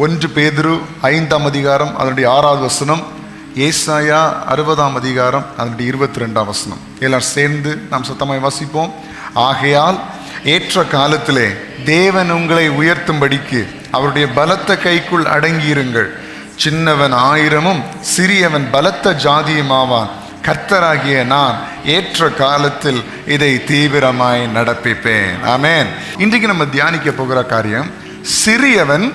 1 பேதுரு 5ஆம் அதிகாரம் அதனுடைய 6வது வசனம், ஏசாயா 60ஆம் அதிகாரம் அதனுடைய 22ஆம் வசனம். எல்லாம் சேர்ந்து நாம் சத்தமாய் வாசிப்போம். ஆகையால் ஏற்ற காலத்திலே தேவன் உங்களை உயர்த்தும்படிக்கு அவருடைய பலத்த கைக்குள் அடங்கியிருங்கள். சின்னவன் 1000 சிறியவன் பலத்த ஜாதியுமாவான். கர்த்தராகிய நான் ஏற்ற காலத்தில் இதை தீவிரமாய் நடப்பிப்பேன். ஆமென். இன்றைக்கு நம்ம தியானிக்க போகிற காரியம், சிறியவன்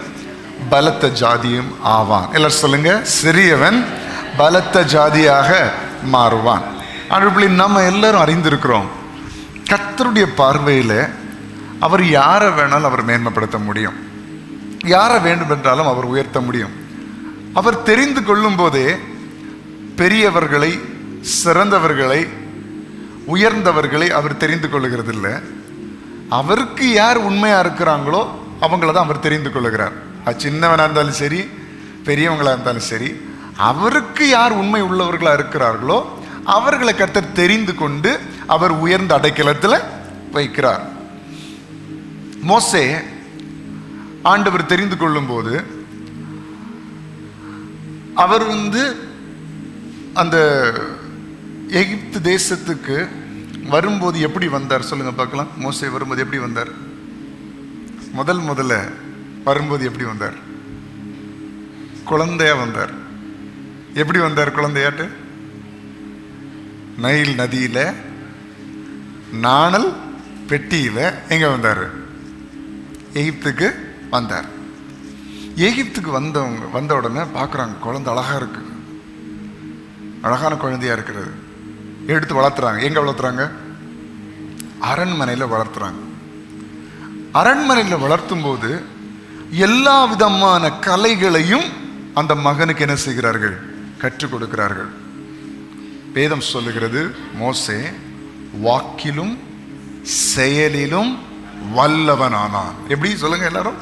பலத்த ஜாதியும் ஆவான். எல்லாரும் சொல்லுங்க, சிறியவன் பலத்த ஜாதியாக மாறுவான். அப்படி நம்ம எல்லாரும் அறிந்திருக்கிறோம், கர்த்தருடைய பார்வையில் அவர் யாரை வேணாலும் அவர் மேன்மைப்படுத்த முடியும், யாரை வேண்டும் என்றாலும் அவர் உயர்த்த முடியும். அவர் தெரிந்து கொள்ளும் போதே பெரியவர்களை, சிறந்தவர்களை, உயர்ந்தவர்களை அவர் தெரிந்து கொள்ளுகிறது இல்லை. அவருக்கு யார் உண்மையா இருக்கிறாங்களோ அவங்கள தான் அவர் தெரிந்து கொள்ளுகிறார். அது சின்னவனாக இருந்தாலும் சரி, பெரியவங்களா இருந்தாலும் சரி, அவருக்கு யார் உண்மை உள்ளவர்களா இருக்கிறார்களோ அவர்களை கர்த்தர் தெரிந்து கொண்டு அவர் உயர்ந்த அடைக்கலத்தில் வைக்கிறார். மோசே ஆண்டவர் தெரிந்து கொள்ளும் போது அவர் அந்த எகிப்து தேசத்துக்கு வரும்போது எப்படி வந்தார் சொல்லுங்க பார்க்கலாம். மோசே வரும்போது எப்படி வந்தார்? முதல்ல வரும்போது எப்படி வந்தார்? குழந்தையா வந்தார். எப்படி வந்தார் குழந்தையாட்டு? நைல் நதியில, நாணல் பெட்டியில எங்க வந்தார்? எகிப்துக்கு வந்தார். எகிப்துக்கு வந்த உடனே பார்க்குறாங்க, குழந்தை அழகா இருக்கு, அழகான குழந்தையா இருக்கிறது. எடுத்து வளர்த்துறாங்க. எங்க வளர்த்துறாங்க? அரண்மனையில் வளர்த்துறாங்க. அரண்மனையில் வளர்த்தும் போது எல்லா விதமான கலைகளையும் அந்த மகனுக்கு என்ன செய்கிறார்கள்? கற்றுக் கொடுக்கிறார்கள். வேதம் சொல்லுகிறது, மோசே வாக்கிலும் செயலிலும் வல்லவனானான். எப்படி சொல்லுங்க எல்லாரும்?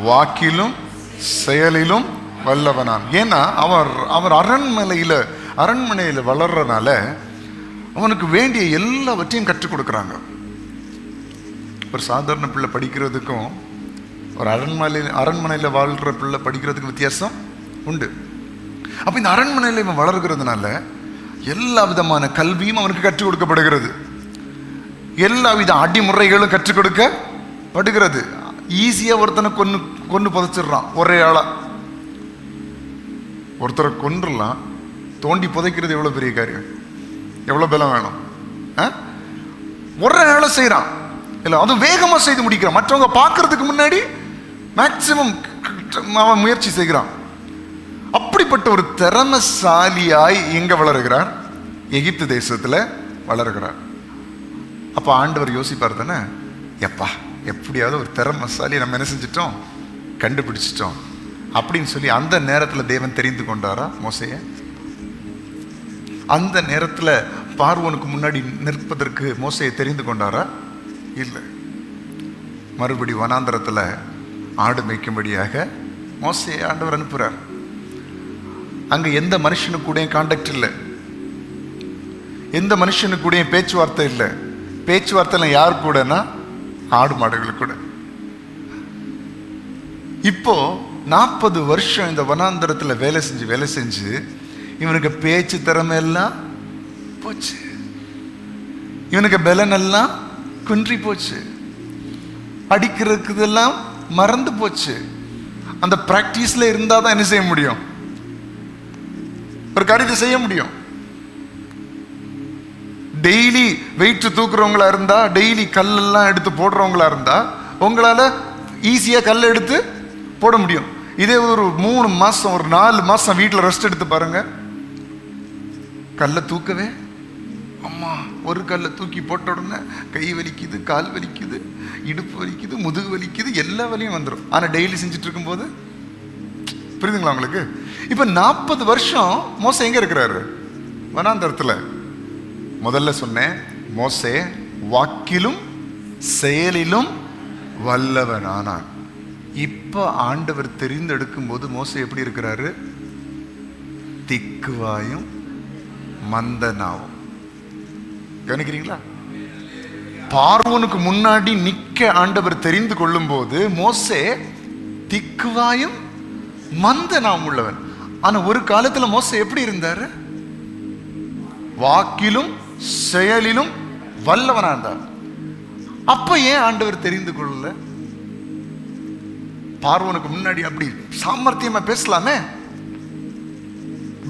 வாக்கிலும் செயலிலும் வல்லவனான். ஏன்னா அவர் அரண்மனையில் வளர்றதுனால அவனுக்கு வேண்டிய எல்லாவற்றையும் கற்றுக் கொடுக்குறாங்க. ஒரு சாதாரண பிள்ளை படிக்கிறதுக்கும் ஒரு அரண்மனையில் வாழ்கிற பிள்ளை படிக்கிறதுக்கு வித்தியாசம் உண்டு. அப்போ இந்த அரண்மனையில் இவன் வளர்கிறதுனால எல்லா விதமான கல்வியும் அவனுக்கு கற்றுக் கொடுக்கப்படுகிறது. எல்லா வித அடிமுறைகளும் கற்றுக் கொடுக்கப்படுகிறது. ஈஸியாக ஒருத்தனை கொண்டு புதைச்சிடுறான் ஒரே ஆளா. ஒருத்தரை கொன்றுலாம், தோண்டி புதைக்கிறது எவ்வளோ பெரிய காரியம், எவ்வளோ பலம் வேணும். ஒரே ஆளை செய்கிறான் இல்லை, அதுவும் வேகமாக செய்து முடிக்கிறான். மற்றவங்க பார்க்கறதுக்கு முன்னாடி மேக்சிமம் அவன் முயற்சி செய்கிறான். அப்படிப்பட்ட ஒரு திறமசாலியாய் எங்க வளருகிறார்? எகிப்து தேசத்தில் வளருகிறார். அப்போ ஆண்டவர் யோசிப்பார் தானே, எப்பா எப்படியாவது ஒரு திறமசாலி நம்ம என்ன செஞ்சிட்டோம், கண்டுபிடிச்சிட்டோம் அப்படின்னு சொல்லி அந்த நேரத்தில் தேவன் தெரிந்து கொண்டாரா மோசையை? அந்த நேரத்தில் பார்வோனுக்கு முன்னாடி நிற்பதற்கு மோசையை தெரிந்து கொண்டாரா? இல்லை. மறுபடி வனாந்தரத்தில் ஆடு மேய்க்கும்படியாக மோசையை ஆண்டவர் அனுப்புகிறார். அங்கே எந்த மனுஷனுக்கு கூட கான்டாக்ட் இல்லை, எந்த மனுஷனுக்கு கூட பேச்சுவார்த்தை இல்லை. பேச்சுவார்த்தை யார் கூடனா ஆடு மாடுகள் கூட. இப்போ 40 வருஷம் இந்த வனாந்தரத்தில் வேலை செஞ்சு இவனுக்கு பேச்சு திறமை எல்லாம் போச்சு, இவனுக்கு பலன் எல்லாம் குன்றி போச்சு, அடிக்கிறதுக்கெல்லாம் மறந்து போச்சு. அந்த பிராக்டிஸ்ல இருந்தால் தான் என்ன செய்ய முடியும்? ஒரு காரியத்தை செய்ய முடியும். டெய்லி வெயிட் தூக்குறவங்களா இருந்தா, டெய்லி கல்லெல்லாம் எடுத்து போடுறவங்களா இருந்தா உங்களால ஈஸியா கல் எடுத்து போட முடியும். இதே ஒரு 3 மாசம், ஒரு 4 மாசம் வீட்டில் ரெஸ்ட் எடுத்து பாருங்க, கல்லை தூக்கவே அம்மா ஒரு கல்லை தூக்கி போட்ட உடனே கை வலிக்குது, கால் வலிக்குது, இடுப்பு வலிக்குது, முதுகு வலிக்குது, எல்லா வலியும் வந்துடும். ஆனால் டெய்லி செஞ்சுட்டு இருக்கும்போது, புரியுதுங்களா உங்களுக்கு? இப்போ 40 வருஷம் மோசே எங்க இருக்கிறாரு? வனாந்தரத்தில். முதல்ல சொன்னேன், மோசே வாக்கிலும் செயலிலும் வல்லவனானான். இப்போ ஆண்டவர் தெரிந்தெடுக்கும் போது மோசே எப்படி இருக்கிறாரு? திக்குவாயும் மந்தனாவும். கவனிக்கிறீங்களா? பார்வோனுக்கு முன்னாடி நிக்க ஆண்டவர் தெரிந்து கொள்ளும் போது மோசே திக்குவாயும் மந்த நாம் உள்ளவன். ஆனா ஒரு காலத்துல மோசே எப்படி இருந்தாரு? வாக்கிலும் செயலிலும் வல்லவனா இருந்தார். அப்ப ஏன் ஆண்டவர் தெரிந்து கொள்ளல? பார்வோனுக்கு முன்னாடி அப்படி சாமர்த்தியமா பேசலாமே,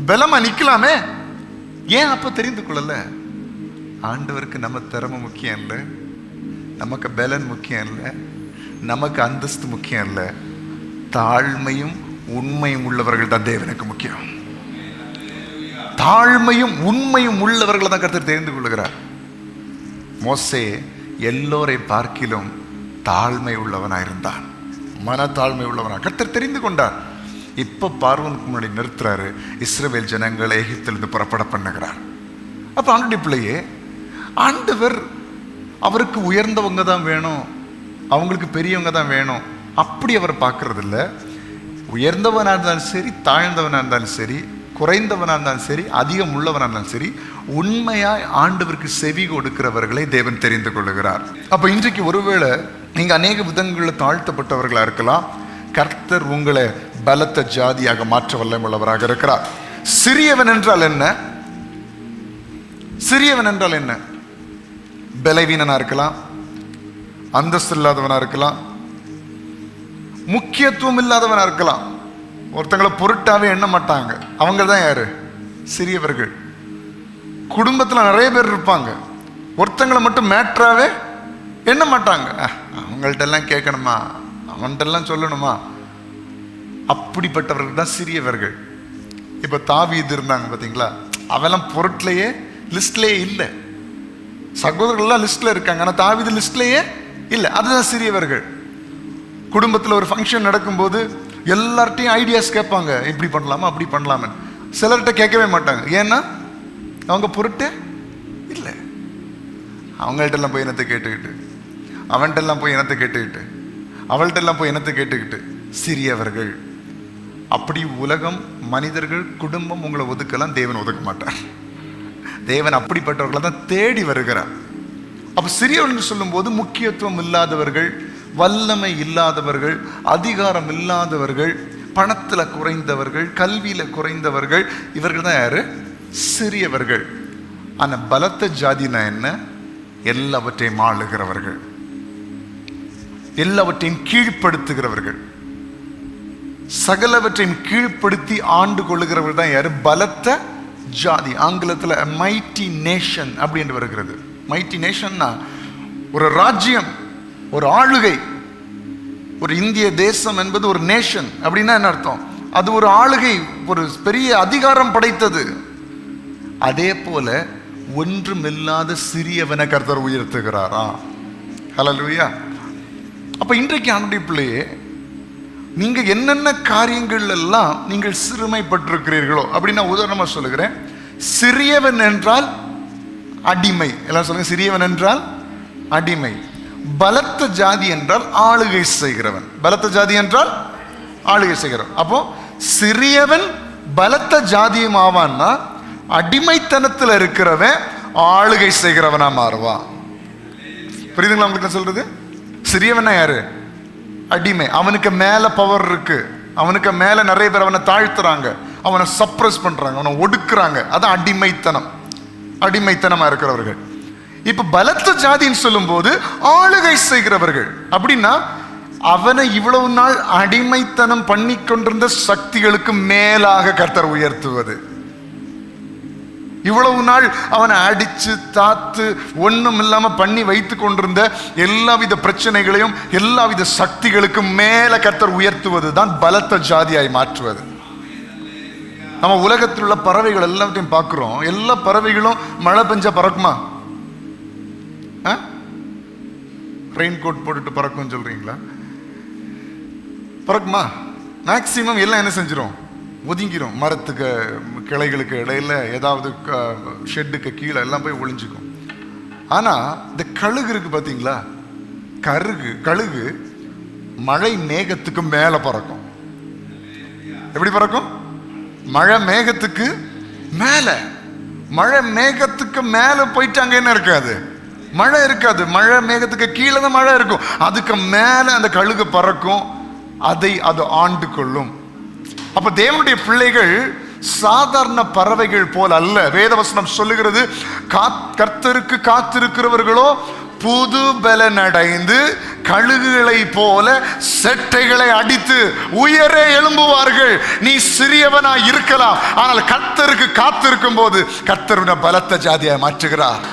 பலமா நிக்கலாமே, ஏன் அப்ப தெரிந்து கொள்ளல? ஆண்டவருக்கு நம்ம திறமை முக்கியம் இல்லை, நமக்கு பலன் முக்கியம் இல்லை, நமக்கு அந்தஸ்து முக்கியம் இல்லை. தாழ்மையும் உண்மையும் உள்ளவர்கள் தான் தேவனுக்கு முக்கியம். தாழ்மையும் உண்மையும் உள்ளவர்கள் தான் கர்த்தர் தெரிந்து கொள்கிறார். மோசே எல்லோரை பார்க்கிலும் தாழ்மை உள்ளவனா இருந்தான், மனத்தாழ்மை உள்ளவனா. கர்த்தர் தெரிந்து கொண்டார். இப்ப பார்வோனுக்கு முன்னாடி நிறுத்துறாரு, இஸ்ரவேல் ஜனங்களை எகிப்திலிருந்து புறப்பட பண்ணுகிறார். அப்ப ஆண்டவருடைய பிள்ளையே, ஆண்டவர் அவருக்கு உயர்ந்தவங்க தான் வேணும், அவங்களுக்கு பெரியவங்க தான் வேணும், அப்படி அவர் பார்க்கறது இல்லை. உயர்ந்தவனா இருந்தாலும் சரி, தாழ்ந்தவனா இருந்தாலும் சரி, குறைந்தவனா இருந்தாலும் சரி, அதிகம் உள்ளவனா இருந்தாலும் சரி, உண்மையாய் ஆண்டவருக்கு செவி கொடுக்கிறவர்களை தேவன் தெரிந்து கொள்ளுகிறார். அப்ப இன்றைக்கு ஒருவேளை நீங்க அநேக விதங்களில் தாழ்த்தப்பட்டவர்களா இருக்கலாம். கர்த்தர் உங்களை பலத்த ஜாதியாக மாற்ற வல்லமுள்ளவராக இருக்கிறார். சிறியவன் என்றால் என்ன? சிறியவன் என்றால் என்ன? பலவீனனா இருக்கலாம், அந்தஸ்து இல்லாதவனா இருக்கலாம், முக்கியத்துவம் இல்லாதவனா இருக்கலாம். ஒருத்தங்களை பொருட்டாவே எண்ண மாட்டாங்க, அவங்க தான் யாரு? சிறியவர்கள். குடும்பத்துல நிறைய பேர் இருப்பாங்க, ஒருத்தங்களை மட்டும் மேட்ராவே எண்ண மாட்டாங்க. அவங்கள்ட்ட எல்லாம் கேட்கணுமா, அவன்கிட்ட எல்லாம் சொல்லணுமா, அப்படிப்பட்டவர்கள் தான் சிறியவர்கள். இப்ப தாவீது இருந்தாங்க பாத்தீங்களா, அவெல்லாம் பொருட்லையே லிஸ்ட்லயே இல்லை. சகோதரர்கள்லாம் லிஸ்ட்ல இருக்காங்க, ஆனா தாவீது லிஸ்ட்லயே இல்லை. அதுதான் சிறியவர்கள். குடும்பத்தில் ஒரு ஃபங்க்ஷன் நடக்கும்போது எல்லார்ட்டையும் ஐடியாஸ் கேட்பாங்க, இப்படி பண்ணலாமா அப்படி பண்ணலாமா. சிலர்கிட்ட கேட்கவே மாட்டாங்க, ஏன்னா அவங்க பொருட்டே இல்லை. அவங்கள்ட்ட எல்லாம் போய் இனத்தை கேட்டுக்கிட்டு, அவன்கிட்ட எல்லாம் போய் இனத்தை கேட்டுக்கிட்டு, அவள்கிட்ட எல்லாம் போய் இனத்தை கேட்டுக்கிட்டு சிறியவர்கள். அப்படி உலகம், மனிதர்கள், குடும்பம் உங்களை ஒதுக்கலாம், தேவன் ஒதுக்க மாட்டார். தேவன் அப்படிப்பட்டவர்களை தான் தேடி வருகிறார். அப்ப சிறியவர்கள் சொல்லும் போது முக்கியத்துவம் இல்லாதவர்கள், வல்லமை இல்லாதவர்கள், அதிகாரம் இல்லாதவர்கள், பணத்துல குறைந்தவர்கள், கல்வியில குறைந்தவர்கள், இவர்கள் தான் யாரு? சிறியவர்கள். ஆனா பலத்த ஜாதினா என்ன? எல்லாவற்றையும் ஆளுகிறவர்கள், எல்லாவற்றையும் கீழ்ப்படுத்துகிறவர்கள், சகலவற்றையும் கீழ்ப்படுத்தி ஆண்டு கொள்ளுகிறவர்கள் தான் யாரு? பலத்த ஜாதி. ஆங்கிலத்துல மைட்டி நேஷன் அப்படி என்று வருகிறது. மைட்டி நேஷன்னா ஒரு ராஜ்யம், ஒரு ஆளுகை. ஒரு இந்திய தேசம் என்பது ஒரு நேஷன் அப்படின்னா என்ன அர்த்தம்? அது ஒரு ஆளுகை, ஒரு பெரிய அதிகாரம் படைத்தது. அதே போல ஒன்றுமில்லாத சிறியவனை கர்த்தர் உயர்த்துகிறாரா? ஹல்லேலூயா. அப்ப இன்றைக்கு ஆண்டவருடைய பிள்ளையே, நீங்க என்னென்ன காரியங்கள் எல்லாம் நீங்கள் சிறுமைப்பட்டிருக்கிறீர்களோ அப்படின்னா உதாரணமா சொல்லுகிறேன். சிறியவன் என்றால் அடிமை. எல்லாம் சொல்லுங்க, சிறியவன் என்றால் அடிமை. பலத்த ஜாதி என்றால் ஆளுகை செய்கிறவன். பலத்த ஜாதி என்றால் ஆளுகை செய்கிறவன். அப்போ சிறியவன் பலத்த ஜாதியும் ஆவான்னா, அடிமைத்தனத்தில் இருக்கிறவன் ஆளுகை செய்கிறவனா மாறுவான். புரியுதுங்களா உங்களுக்கு சொல்றது? சிறியவனா யாரு? அடிமை. அவனுக்கு மேல பவர் இருக்கு, அவனுக்கு மேல நிறைய பேர் அவனை தாழ்த்துறாங்க, அவனை சப்ரஸ் பண்றாங்க, அவனை ஒடுக்குறாங்க. அதான் அடிமைத்தனம். அடிமைத்தனமா இருக்கிறவர்கள். இப்ப பலத்த ஜாதின்னு சொல்லும் போது ஆளுகை செய்கிறவர்கள் அப்படின்னா, அவனை இவ்வளவு நாள் அடிமைத்தனம் பண்ணி கொண்டிருந்த சக்திகளுக்கு மேலாக கர்த்தர் உயர்த்துவது. இவ்வளவு நாள் அவனை அடிச்சு தாத்து ஒண்ணும் இல்லாம பண்ணி வைத்து கொண்டிருந்த எல்லாவித பிரச்சனைகளையும் எல்லாவித சக்திகளுக்கும் மேல கர்த்தர் உயர்த்துவது தான் பலத்த ஜாதியாய் மாற்றுவது. நம்ம உலகத்தில் உள்ள பறவைகள் எல்லாத்தையும் பார்க்கிறோம். எல்லா பறவைகளும் மழை பெஞ்சா பறக்குமா? ரெயின் கோட் போட்டுட்டு பறக்கும் சொல்றீங்களா? பறக்குமா? மேக்சிமம் எல்லாம் என்ன செஞ்சிடும்? ஒதுங்கிரும். மரத்துக்கு கிளைகளுக்கு இடையில ஏதாவது ஷெட்டுக்கு கீழே எல்லாம் போய் ஒளிஞ்சுக்கும். ஆனா இந்த கழுகு இருக்கு பாத்தீங்களா, கழுகு மழை மேகத்துக்கு மேல பறக்கும். எப்படி பறக்கும்? மழை மேகத்துக்கு மேல. மழை மேகத்துக்கு மேல போயிட்டு அங்க என்ன இருக்காது? மழை இருக்காது. மழை மேகத்துக்கு கீழே தான் மழை இருக்கும். அதுக்கு மேல அந்த கழுகு பறக்கும், அதை அது ஆண்டு கொள்ளும். அப்ப தேவனுடைய பிள்ளைகள் சாதாரண பறவைகள் போல் அல்ல. வேதவசனம் சொல்லுகிறது, கர்த்தருக்கு காத்திருக்கிறவர்களோ புது பலன் அடைந்து கழுகுகளை போல செட்டைகளை அடித்து உயரே எழும்புவார்கள். நீ சிறியவனா இருக்கலாம், ஆனால் கர்த்தருக்கு காத்திருக்கும் போது கர்த்தருடைய பலத்த ஜாதியாய் மாற்றுகிறார்.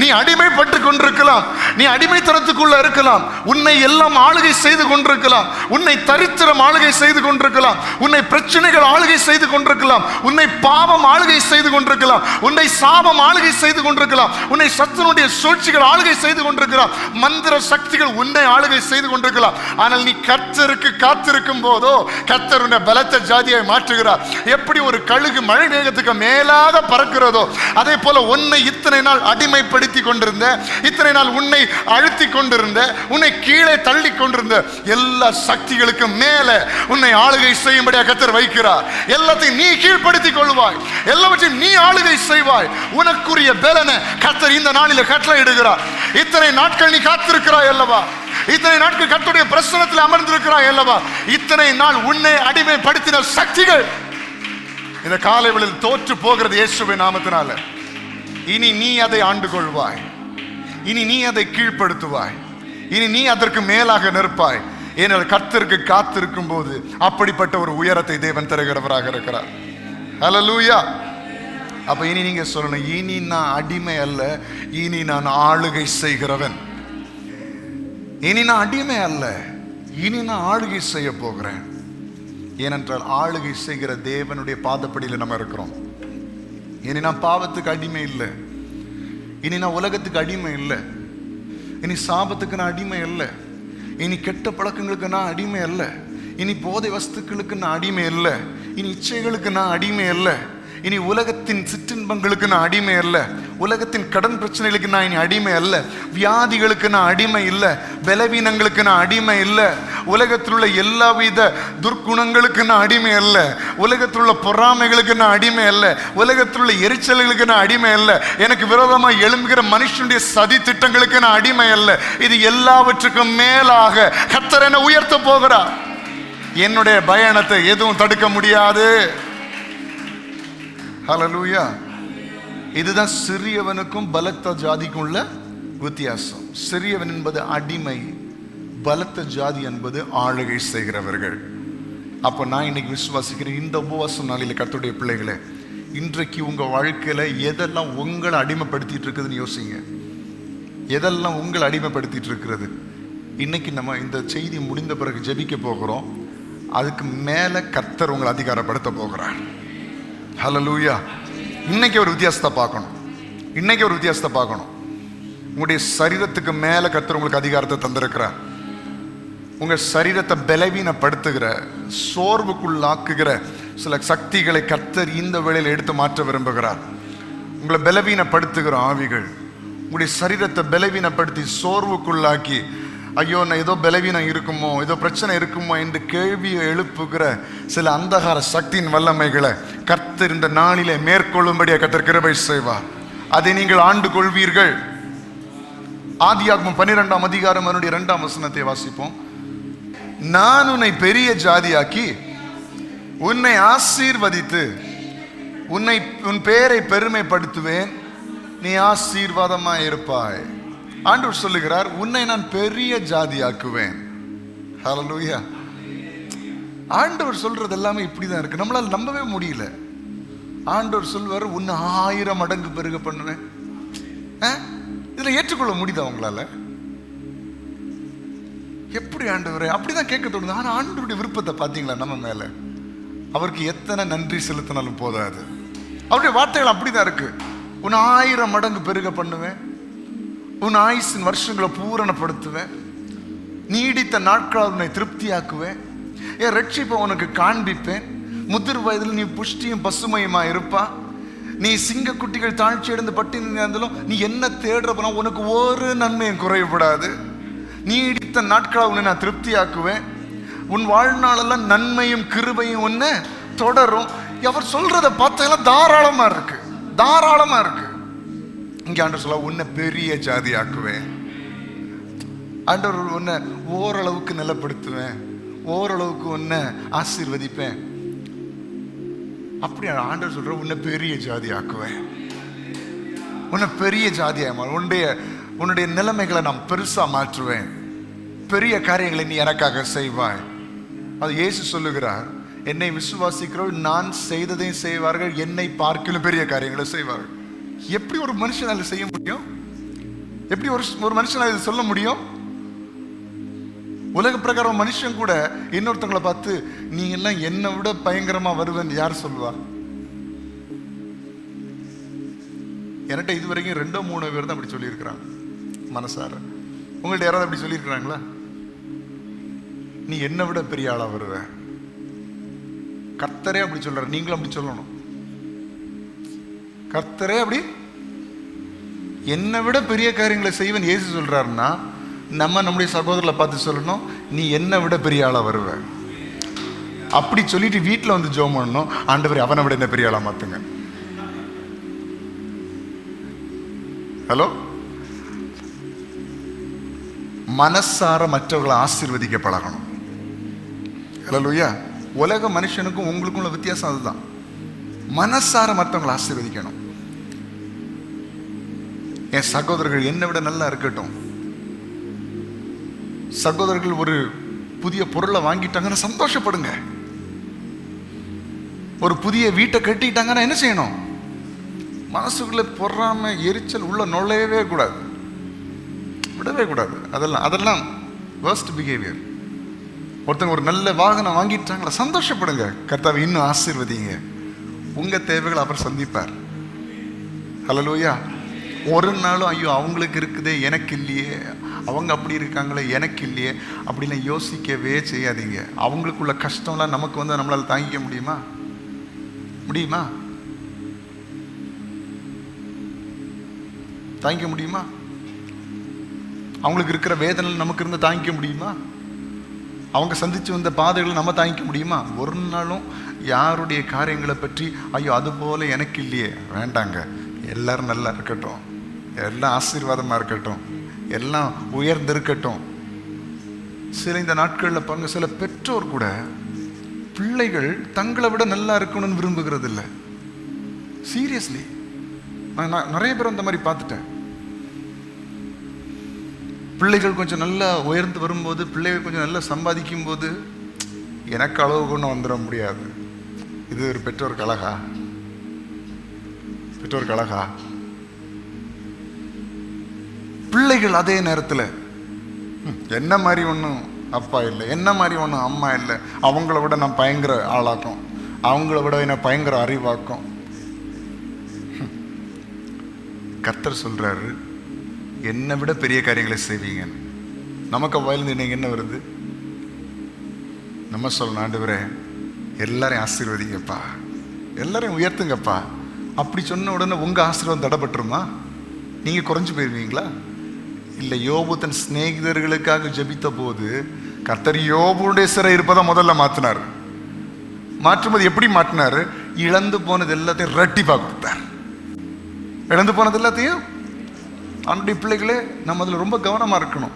நீ அடிமைப்பட்டு கொண்டிருக்கலாம், நீ அடிமைத்தனத்துக்குள்ள இருக்கலாம், உன்னை எல்லாம் ஆளுகை செய்து கொண்டிருக்கலாம், உன்னை தரித்திரம் ஆளுகை செய்து கொண்டிருக்கலாம், உன்னை பிரச்சனைகள் ஆளுகை செய்து கொண்டிருக்கலாம், உன்னை பாவம் ஆளுகை செய்து கொண்டிருக்கலாம், உன்னை சாபம் ஆளுகை செய்து கொண்டிருக்கலாம், உன்னை சத்துனுடைய சூழ்ச்சிகள் ஆளுகை செய்து கொண்டிருக்கலாம், மந்திர சக்திகள் உன்னை ஆளுகை செய்து கொண்டிருக்கலாம். ஆனால் நீ கர்த்தருக்கு காத்திருக்கும் போதோ கர்த்தருடைய பலத்த ஜாதியை மாற்றுகிறார். எப்படி ஒரு கழுகு மழை மேகத்துக்கு மேலாக பறக்கிறதோ அதே போல உன்னை இத்தனை நாள் அடிமைப்படுத்தி கொண்டிருந்த, இத்தனை நாள் உன்னை அழுத்தி கொண்டிருந்த, உன்னை கீழே தள்ளி கொண்டிருந்த எல்லா சக்திகளுக்கு மேல உன்னை ஆளுகை செய்யும்படியாக கர்த்தர் வைக்கிறார். எல்லாத்தையும் நீ கீழ்ப்படுத்திக் கொள்வாய், எல்லாவற்றையும் நீ ஆளுகை செய்வாய். உனக்குரிய பலனை கர்த்தர் இந்த நாளில் கட்டளையிடுகிறார். இத்தனை நாட்கள் நீ காத்திருக்கிறாய் அல்லவா, இத்தனை நாட்கள் கர்த்தருடைய பிரசன்னத்தில் அமர்ந்திருக்கிறாய் அல்லவா, இத்தனை நாள் உன்னை அடிமைப்படுத்தின சக்திகள் இந்த காலை வேளையில் தோற்று போகிறது இயேசுவின் நாமத்தினால. இனி நீ அதை ஆண்டு கொள்வாய், இனி நீ அதை கீழ்ப்படுத்துவாய், இனி நீ அதற்கு மேலாக நிற்பாய். ஏனென்றால் கர்த்தருக்கு காத்திருக்கும் போது அப்படிப்பட்ட ஒரு உயரத்தை தேவன் தருகிறவராக இருக்கிறார். ஹல்லேலூயா. அப்ப இனி நீங்க சொல்லணும், இனி நான் அடிமை அல்ல, இனி நான் ஆளுகை செய்கிறவன். இனி நான் அடிமை அல்ல, இனி நான் ஆளுகை செய்ய போகிறேன். ஏனென்றால் ஆளுகை செய்கிற தேவனுடைய பாதப்படியில் நம்ம இருக்கிறோம். இனி நான் பாவத்துக்கு அடிமை இல்லை, இனி நான் உலகத்துக்கு அடிமை இல்லை, இனி சாபத்துக்கு நான் அடிமை இல்லை, இனி கெட்ட பழக்கங்களுக்கு நான் அடிமை இல்லை, இனி போதை வஸ்துக்களுக்கு நான் அடிமை இல்லை, இனி இச்சைகளுக்கு நான் அடிமை இல்லை, இனி உலகத்தின் சிற்றின்பங்களுக்கு நான் அடிமை அல்ல, உலகத்தின் கடன் பிரச்சனைகளுக்கு நான் இனி அடிமை அல்ல, வியாதிகளுக்கு நான் அடிமை இல்லை, பலவீனங்களுக்கு நான் அடிமை இல்லை, உலகத்தில் உள்ள எல்லாவித துர்க்குணங்களுக்கு நான் அடிமை அல்ல, உலகத்தில் உள்ள பொறாமைகளுக்கு நான் அடிமை அல்ல, உலகத்தில் உள்ள எரிச்சல்களுக்கு நான் அடிமை அல்ல, எனக்கு விரோதமாக எழும்புகிற மனுஷனுடைய சதி திட்டங்களுக்கு நான் அடிமை அல்ல. இது எல்லாவற்றுக்கும் மேலாக கர்த்தர் என்னை உயர்த்த போகிறார். என்னுடைய பயணத்தை எதுவும் தடுக்க முடியாது. ஹல்லேலூயா. இதுதான் சிறியவனுக்கும் பலத்த ஜாதிக்கும் உள்ள வித்தியாசம். சிறியவன் என்பது அடிமை, பலத்த ஜாதி என்பது ஆளுகை செய்கிறவர்கள். அப்போ நான் இன்னைக்கு விசுவாசிக்கிறேன், இந்த உபவாசம் நாளில் கர்த்தருடைய பிள்ளைகளே, இன்றைக்கு உங்க வாழ்க்கையில எதெல்லாம் உங்களை அடிமைப்படுத்திட்டு இருக்குதுன்னு யோசிங்க. எதெல்லாம் உங்களை அடிமைப்படுத்திட்டு இருக்கிறது? இன்னைக்கு நம்ம இந்த செய்தி முடிந்த பிறகு ஜெபிக்க போகிறோம். அதுக்கு மேல கர்த்தர் உங்களை அதிகாரப்படுத்த போகிறார். ஹல்லேலூயா. இன்னைக்கு ஒரு வித்தியாசத்தை பார்க்கணும், இன்னைக்கு ஒரு வித்தியாசத்தை பார்க்கணும். உங்களுடைய சரீரத்துக்கு மேல கர்த்தர் உங்களுக்கு அதிகாரத்தை தந்திருக்கிறார். உங்க சரீரத்தை பலவீனப்படுத்துகிற, சோர்வுக்குள்ளாக்குகிற சில சக்திகளை கர்த்தர் இந்த வேளையில் எடுத்து மாற்ற விரும்புகிறார். உங்களை பலவீனப்படுத்துகிற ஆவிகள் உங்களுடைய சரீரத்தை பலவீனப்படுத்தி சோர்வுக்குள்ளாக்கி, ஐயோ நான் ஏதோ பலவீனம் இருக்குமோ, ஏதோ பிரச்சனை இருக்குமோ என்று கேள்வியை எழுப்புகிற சில அந்தகார சக்தியின் வல்லமைகளை கர்த்தர் இந்த நாளிலே மேற்கொள்ளும்படியாக கர்த்தர் கிருபை செய்வார். அதை நீங்கள் ஆண்டு கொள்வீர்கள். ஆதியாகமம் 12ஆம் அதிகாரம் 2ஆம் வசனத்தை வாசிப்போம். நான் உன்னை பெரிய ஜாதியாக்கி உன்னை ஆசீர்வதித்து உன் பெயரை பெருமைப்படுத்துவேன், நீ ஆசீர்வாதமாய் இருப்பாய். ஆண்டவர் சொல்லுகிறார், உன்னை நான் பெரிய ஜாதியாக்குவேன். ஹல்லேலூயா. ஆண்டவர் சொல்றது எல்லாமே இப்படிதான் இருக்கு, நம்மளால நம்பவே முடியல. ஆண்டவர் சொல்வார், உன்னை 1000 மடங்கு பெருக பண்ணுவேன். இதுல ஏற்றுக்கொள்ள முடியுதா உங்களால? எப்படி ஆண்டவரே? அப்படிதான் கேட்க தோணுது. ஆனா ஆண்டவருடைய விருப்பத்தை பாத்தீங்களா நம்ம மேல? அவருக்கு எத்தனை நன்றி செலுத்தினாலும் போதாது. அவருடைய வார்த்தைகள் அப்படிதான் இருக்கு. உன்னை 1000 மடங்கு பெருக பண்ணுவேன், உன் ஆயுசின் வருஷங்களை பூரணப்படுத்துவேன், நீடித்த நாட்களால் உன்னை திருப்தியாக்குவேன், என் ரட்சிப்பை உனக்கு காண்பிப்பேன், முதிர் வயதில் நீ புஷ்டியும் பசுமையுமா இருப்பா, நீ சிங்க குட்டிகள் தாழ்ச்சி அடைந்து பட்டினி இருந்தாலும் நீ என்ன தேடுறப்பனா உனக்கு ஒரு நன்மையும் குறைவுபடாது, நீடித்த நாட்களால் உன்னை நான் திருப்தியாக்குவேன், உன் வாழ்நாளெல்லாம் நன்மையும் கிருபையும் உன்னை தொடரும். அவர் சொல்றதை பார்த்தெல்லாம் தாராளமா இருக்கு, தாராளமா இருக்கு. இங்க ஆண்டவர் சொல்ல, உன்னை பெரிய ஜாதி ஆக்குவேன். ஆண்டவர் உன்னை ஓரளவுக்கு நிலப்படுத்துவேன், ஓரளவுக்கு உன்னை ஆசீர்வதிப்பேன். அப்படி ஆண்டவர் சொல்ற, உன்னை பெரிய ஜாதி ஆக்குவேன், உன்னை பெரிய ஜாதியாக, உன்னுடைய நிலைமைகளை நான் பெருசா மாற்றுவேன், பெரிய காரியங்களை நீ எனக்காக செய்வாய். அது இயேசு சொல்லுகிறார், என்னை விசுவாசிக்கிறவர்கள் நான் செய்ததையும் செய்வார்கள், என்னை பார்க்கிலும் பெரிய காரியங்களை செய்வார்கள். எப்படி ஒரு மனுஷனால செய்ய முடியும்? எப்படி ஒரு மனுஷனால இதை சொல்ல முடியும்? உலக பிரகாரம் மனுஷன் கூட இன்னொருத்தவங்களை பார்த்து நீ எல்லாம் என்னை விட பயங்கரமா வருவேன் யார் சொல்லுவா? என்கிட்ட இதுவரைக்கும் 2-3 பேர் தான் அப்படி சொல்லியிருக்கிறாங்க மனசார. உங்கள்ட்ட யாராவது அப்படி சொல்லியிருக்கிறாங்களா? நீ என்னை விட பெரிய ஆளா வருவ. கர்த்தரே அப்படி சொல்றாரு, நீங்களும் அப்படி சொல்லணும். கர்த்தரே அப்படி என்னை விட பெரிய காரியங்களை செய்வேன் இயேசு சொல்றாருன்னா, நம்முடைய சகோதரர்களை பார்த்து சொல்லணும், நீ என்னை விட பெரிய ஆளா வருவ. அப்படி சொல்லிட்டு வீட்டில் வந்து ஜெபம் பண்ணணும், ஆண்டவரே அவனை விட என்ன பெரிய ஆளா மாத்துங்க. ஹலோ, மனசார மற்றவர்களை ஆசீர்வதிக்க பழகணும். ஹல்லேலூயா. உலக மனுஷனுக்கும் உங்களுக்கும் உள்ள வித்தியாசம் அதுதான். மனசார மற்றவங்களை ஆசீர்வதிக்கணும். என் சகோதரர்கள் என்னை விட நல்லா இருக்கட்டும். சகோதரர்கள் ஒரு புதிய பொருளை வாங்கிட்டாங்கன்னா சந்தோஷப்படுங்க. ஒரு புதிய வீட்டை கட்டிட்டாங்கன்னா என்ன செய்யணும்? மனசுக்குள்ள பொறாம எரிச்சல் உள்ள நுழையவே கூடாது, விடவே கூடாது. அதெல்லாம் worst behavior. ஒருத்தங்க ஒரு நல்ல வாகனம் வாங்கிட்டாங்களா சந்தோஷப்படுங்க, கர்த்தாவை இன்னும் ஆசீர்வதிங்க. உங்க தேவைகளை அவர் சந்திப்பார். ஹல்லேலூயா. ஒரு நாளும் ஐயோ அவங்களுக்கு இருக்குதே எனக்கு இல்லையே, அவங்க அப்படி இருக்காங்களே எனக்கு இல்லையே அப்படிலாம் யோசிக்கவே செய்யாதீங்க. அவங்களுக்குள்ள கஷ்டம்லாம் நமக்கு வந்து நம்மளால தாங்கிக்க முடியுமா? தாங்கிக்க முடியுமா? அவங்களுக்கு இருக்கிற வேதனை நமக்கு இருந்து தாங்கிக்க முடியுமா? அவங்க சந்திச்சு வந்த பாதைகளை நம்ம தாங்கிக்க முடியுமா? ஒரு நாளும் யாருடைய காரியங்களை பற்றி ஐயோ அது போல எனக்கு இல்லையே வேண்டாங்க. எல்லாரும் நல்லா இருக்கட்டும், எல்லாம் ஆசீர்வாதமா இருக்கட்டும், எல்லாம் உயர்ந்து இருக்கட்டும். சில இந்த நாட்களில் பாருங்க, சில பெற்றோர் கூட பிள்ளைகள் தங்களை விட நல்லா இருக்கணும்னு விரும்புகிறது இல்லை. சீரியஸ்லி, நான் நிறைய பேர் அந்த மாதிரி பார்த்துட்டேன். பிள்ளைகள் கொஞ்சம் நல்லா உயர்ந்து வரும்போது, பிள்ளைகள் கொஞ்சம் நல்லா சம்பாதிக்கும் போது எனக்கு அளவு கொண்டு வந்துட முடியாது. இது ஒரு பெற்றோருக்கு அழகா? பிள்ளைகள் அதே நேரத்தில் என்ன மாதிரி ஒன்றும் அப்பா இல்லை, என்ன மாதிரி ஒன்றும் அம்மா இல்லை, அவங்கள விட நான் பயங்கர ஆளாக்கும், அவங்கள விட என்ன பயங்கர அறிவாக்கும். கர்த்தர் சொல்றாரு, என்னை விட பெரிய காரியங்களை செய்வீங்க. நமக்கு வாயிலிருந்து இன்னைக்கு என்ன வருது? நம்ம சொல்லணும், ஆண்டவரே எல்லாரையும் ஆசீர்வதிங்கப்பா, எல்லாரையும் உயர்த்துங்கப்பா. அப்படி சொன்ன உடனே உங்க ஆசீர்வாதம் தடைப்பட்டுருமா? நீங்க குறைஞ்சு போயிருவீங்களா? இல்லை, யோபு தன் சிநேகிதர்களுக்காக ஜெபித்த போது கர்த்தர் யோபுடைய சிறை இருப்பதை முதல்ல மாற்றினார். மாற்றும்போது எப்படி மாற்றினாரு? இழந்து போனது எல்லாத்தையும் ரெட்டிப்பா கொடுத்தார். இழந்து போனது எல்லாத்தையும். ஆண்டுடைய பிள்ளைகளே, நம்ம அதில் ரொம்ப கவனமா இருக்கணும்.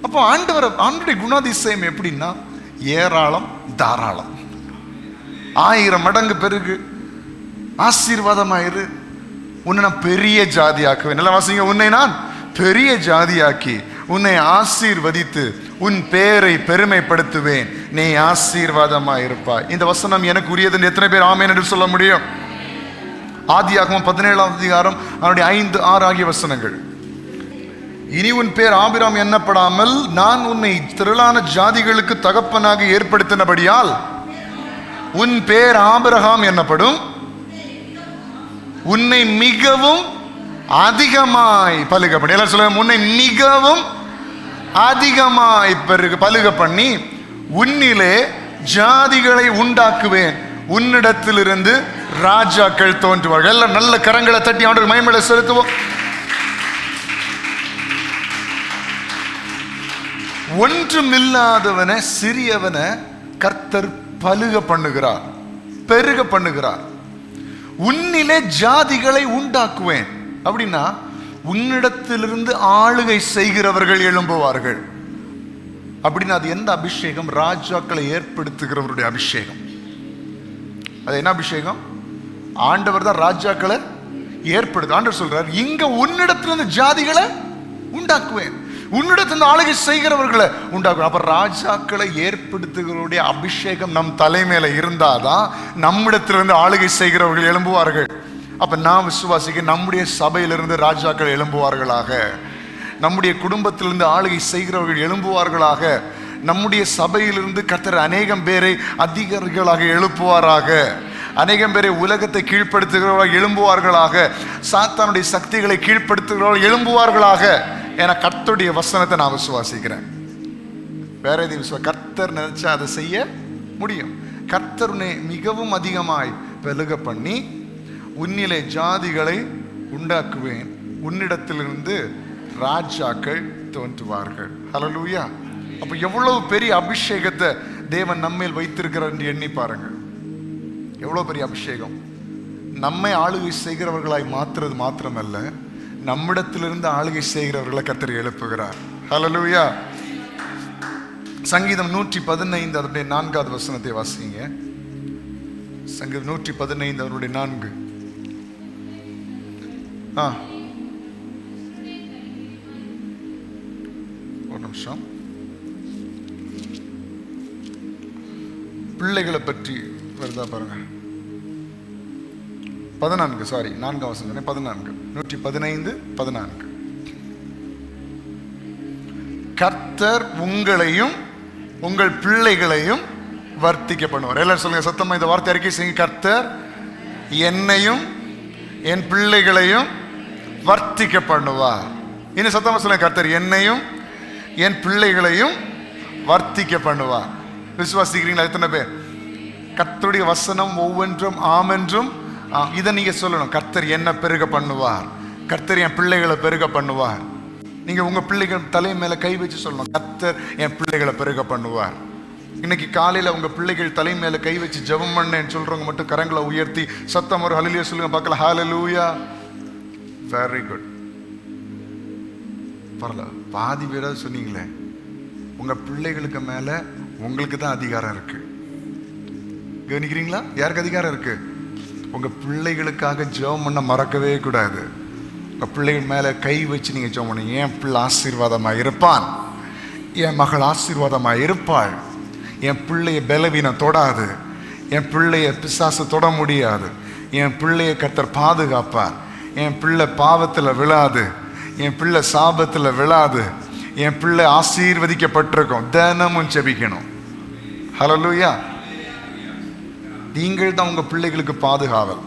அப்போ ஆண்டுடைய குணாதிசயம் எப்படின்னா, ஏராளம் தாராளம், 1000 மடங்கு பெருகு, ஆசீர்வாதமாயிரு, உன்னை நான் பெரிய ஜாதி ஆக்குவேன். நல்லா வாசிங்க, உன்னை நான் பெரிய ஜாதியாக்கி உன்னை ஆசீர்வதித்து உன் பேரை பெருமைப்படுத்துவேன், நீ ஆசீர்வாதமாயிருப்பாய். இந்த வசனம் எனக்கு உரியது. எத்தனை பேர் ஆமென் என்று சொல்ல முடியும்? ஆதியாகமம் 17ஆம் அதிகாரம் அவனுடைய 5, 6 ஆகிய வசனங்கள். இனி உன் பேர் ஆபிராம் எண்ணப்படாமல் நான் உன்னை திரளான ஜாதிகளுக்கு தகப்பனாக ஏற்படுத்தினபடியால் உன் பேர் ஆபிரகாம் என்னப்படும், உன்னை மிகவும் அதிகமாய் பலுக பண்ணி, எல்லாம் சொல்லுங்க, உன்னை மிகவும் அதிகமாய் பலுக பண்ணி உன்னிலே ஜாதிகளை உண்டாக்குவேன், உன்னிடத்திலிருந்து ராஜாக்கள் தோன்றுவார்கள். எல்லாம் நல்ல கரங்களை தட்டி அவனுக்கு மகிமை செலுத்துவோம். ஒன்றுமில்லாதவனை சிறியவனை கர்த்தர் பலுக பண்ணுகிறார், பெருக பண்ணுகிறார். உன்னிலே ஜாதிகளை உண்டாக்குவேன் அப்படின்னா உன்னிடத்திலிருந்து ஆளுகை செய்கிறவர்கள் எழும்புவார்கள். அப்படின்னா அது எந்த அபிஷேகம்? ராஜாக்களை ஏற்படுத்துகிறவருடைய அபிஷேகம். அது என்ன அபிஷேகம்? ஆண்டவர் தான் ராஜாக்களை ஏற்படுது. ஆண்டவர் சொல்றார், இங்க உன்னிடத்திலிருந்து ஜாதிகளை உண்டாக்குவேன், உன்னிடத்திலிருந்து ஆளுகை செய்கிறவர்களை உண்டாக்குவேன். அப்ப ராஜாக்களை ஏற்படுத்துகிறவருடைய அபிஷேகம் நம் தலைமையில இருந்தாதான் நம்மிடத்திலிருந்து ஆளுகை செய்கிறவர்கள் எழும்புவார்கள். அப்ப நான் விசுவாசிக்க நம்முடைய சபையிலிருந்து ராஜாக்கள் எழும்புவார்களாக, நம்முடைய குடும்பத்திலிருந்து ஆளுகை செய்கிறவர்கள் எழும்புவார்களாக, நம்முடைய சபையிலிருந்து கர்த்தர் அநேகம் பேரை அதிகாரிகளாக எழுப்புவாராக, அநேகம் பேரை உலகத்தை கீழ்ப்படுத்துகிறவர்கள் எழும்புவார்களாக, சாத்தானுடைய சக்திகளை கீழ்ப்படுத்துகிறவர்கள் எழும்புவார்களாக என கர்த்தருடைய வசனத்தை நான் விசுவாசிக்கிறேன். வேற எதையும் கர்த்தர் நினைச்சா அதை செய்ய முடியும். கர்த்தருனை மிகவும் அதிகமாய் பெருக பண்ணி உன்னிலே ஜாதிகளை உண்டாக்குவேன், உன்னிடத்திலிருந்து ராஜாக்கள் தோன்றுவார்கள். ஹல்லேலூயா. அப்ப எவ்வளவு பெரிய அபிஷேகத்தை தேவன் நம்மேல் வைத்திருக்கிறார் என்று எண்ணி பாருங்க. எவ்வளவு பெரிய அபிஷேகம்! நம்மை ஆளுகை செய்கிறவர்களாய் மாற்றுறது மாத்திரமல்ல, நம்மிடத்திலிருந்து ஆளுகை செய்கிறவர்களை கர்த்தர் எழுப்புகிறார். ஹல்லேலூயா. சங்கீதம் 115 அதனுடைய 4வது வசனத்தை வாசிங்க. சங்கீதம் 115 அதனுடைய 4. ஒரு நிமிஷம். பிள்ளைகளை பற்றி வருதா பாருங்க. 14, சாரி 4ஆம் வசனம் 14, 115 14. கர்த்தர் உங்களையும் உங்கள் பிள்ளைகளையும் வர்த்திக்க பண்ணுவார். எல்லாரும் சொல்லுங்க சத்தமா இந்த வார்த்தை அறிக்கை செய்யுங்க. கர்த்தர் என்னையும் என் பிள்ளைகளையும் வர்த்திக்க பண்ணுவார். இன்னும் சத்தமா சொல்லுங்க, கர்த்தர் என்னையும் என் பிள்ளைகளையும் வர்த்திக்க பண்ணுவார். விசுவாசிக்கிறீங்களா எத்தனை பேர்? கர்த்தருடைய வசனம் ஒவ்வொன்றும் ஆம் என்றும் இதை நீங்க சொல்லணும். கர்த்தர் என்ன பெருக பண்ணுவார், கர்த்தர் என் பிள்ளைகளை பெருக பண்ணுவார். நீங்க உங்க பிள்ளைகள் தலை மேல கை வச்சு சொல்லணும், கர்த்தர் என் பிள்ளைகளை பெருக பண்ணுவார். இன்னைக்கு காலையில உங்க பிள்ளைகள் தலை மேல கை வச்சு ஜெபம் பண்ணேன்னு சொல்றவங்க மட்டும் கரங்களை உயர்த்தி சத்தம் ஒரு ஹல்லேலூயா சொல்லுங்க பார்க்கலாம். ஹல்லேலூயா. Very good. பரல பாதி பேராவது சொன்னீங்களே. உங்க பிள்ளைகளுக்கு மேல உங்களுக்கு தான் அதிகாரம் இருக்கு. கவனிக்கிறீங்களா? யாருக்கு அதிகாரம் இருக்கு? உங்க பிள்ளைகளுக்காக ஜெபம் பண்ண மறக்கவே கூடாது. உங்க பிள்ளைகள் மேல கை வச்சு நீங்க ஜெபம் பண்ணுங்க. என் பிள்ளை ஆசீர்வாதமா இருப்பான், என் மகள் ஆசீர்வாதமா இருப்பாள், என் பிள்ளைய பலவீனம் தொடாது, என் பிள்ளைய பிசாசு தொட முடியாது, என் பிள்ளைய கர்த்தர் பாதுகாப்பார், என் பிள்ளை பாவத்தில் விழாது, என் பிள்ளை சாபத்தில் விழாது, என் பிள்ளை ஆசீர்வதிக்கப்பட்டிருக்கும். தினமும் ஜெபிக்கணும். ஹல்லேலூயா. நீங்கள் தான் உங்க பிள்ளைகளுக்கு பாதுகாவல்.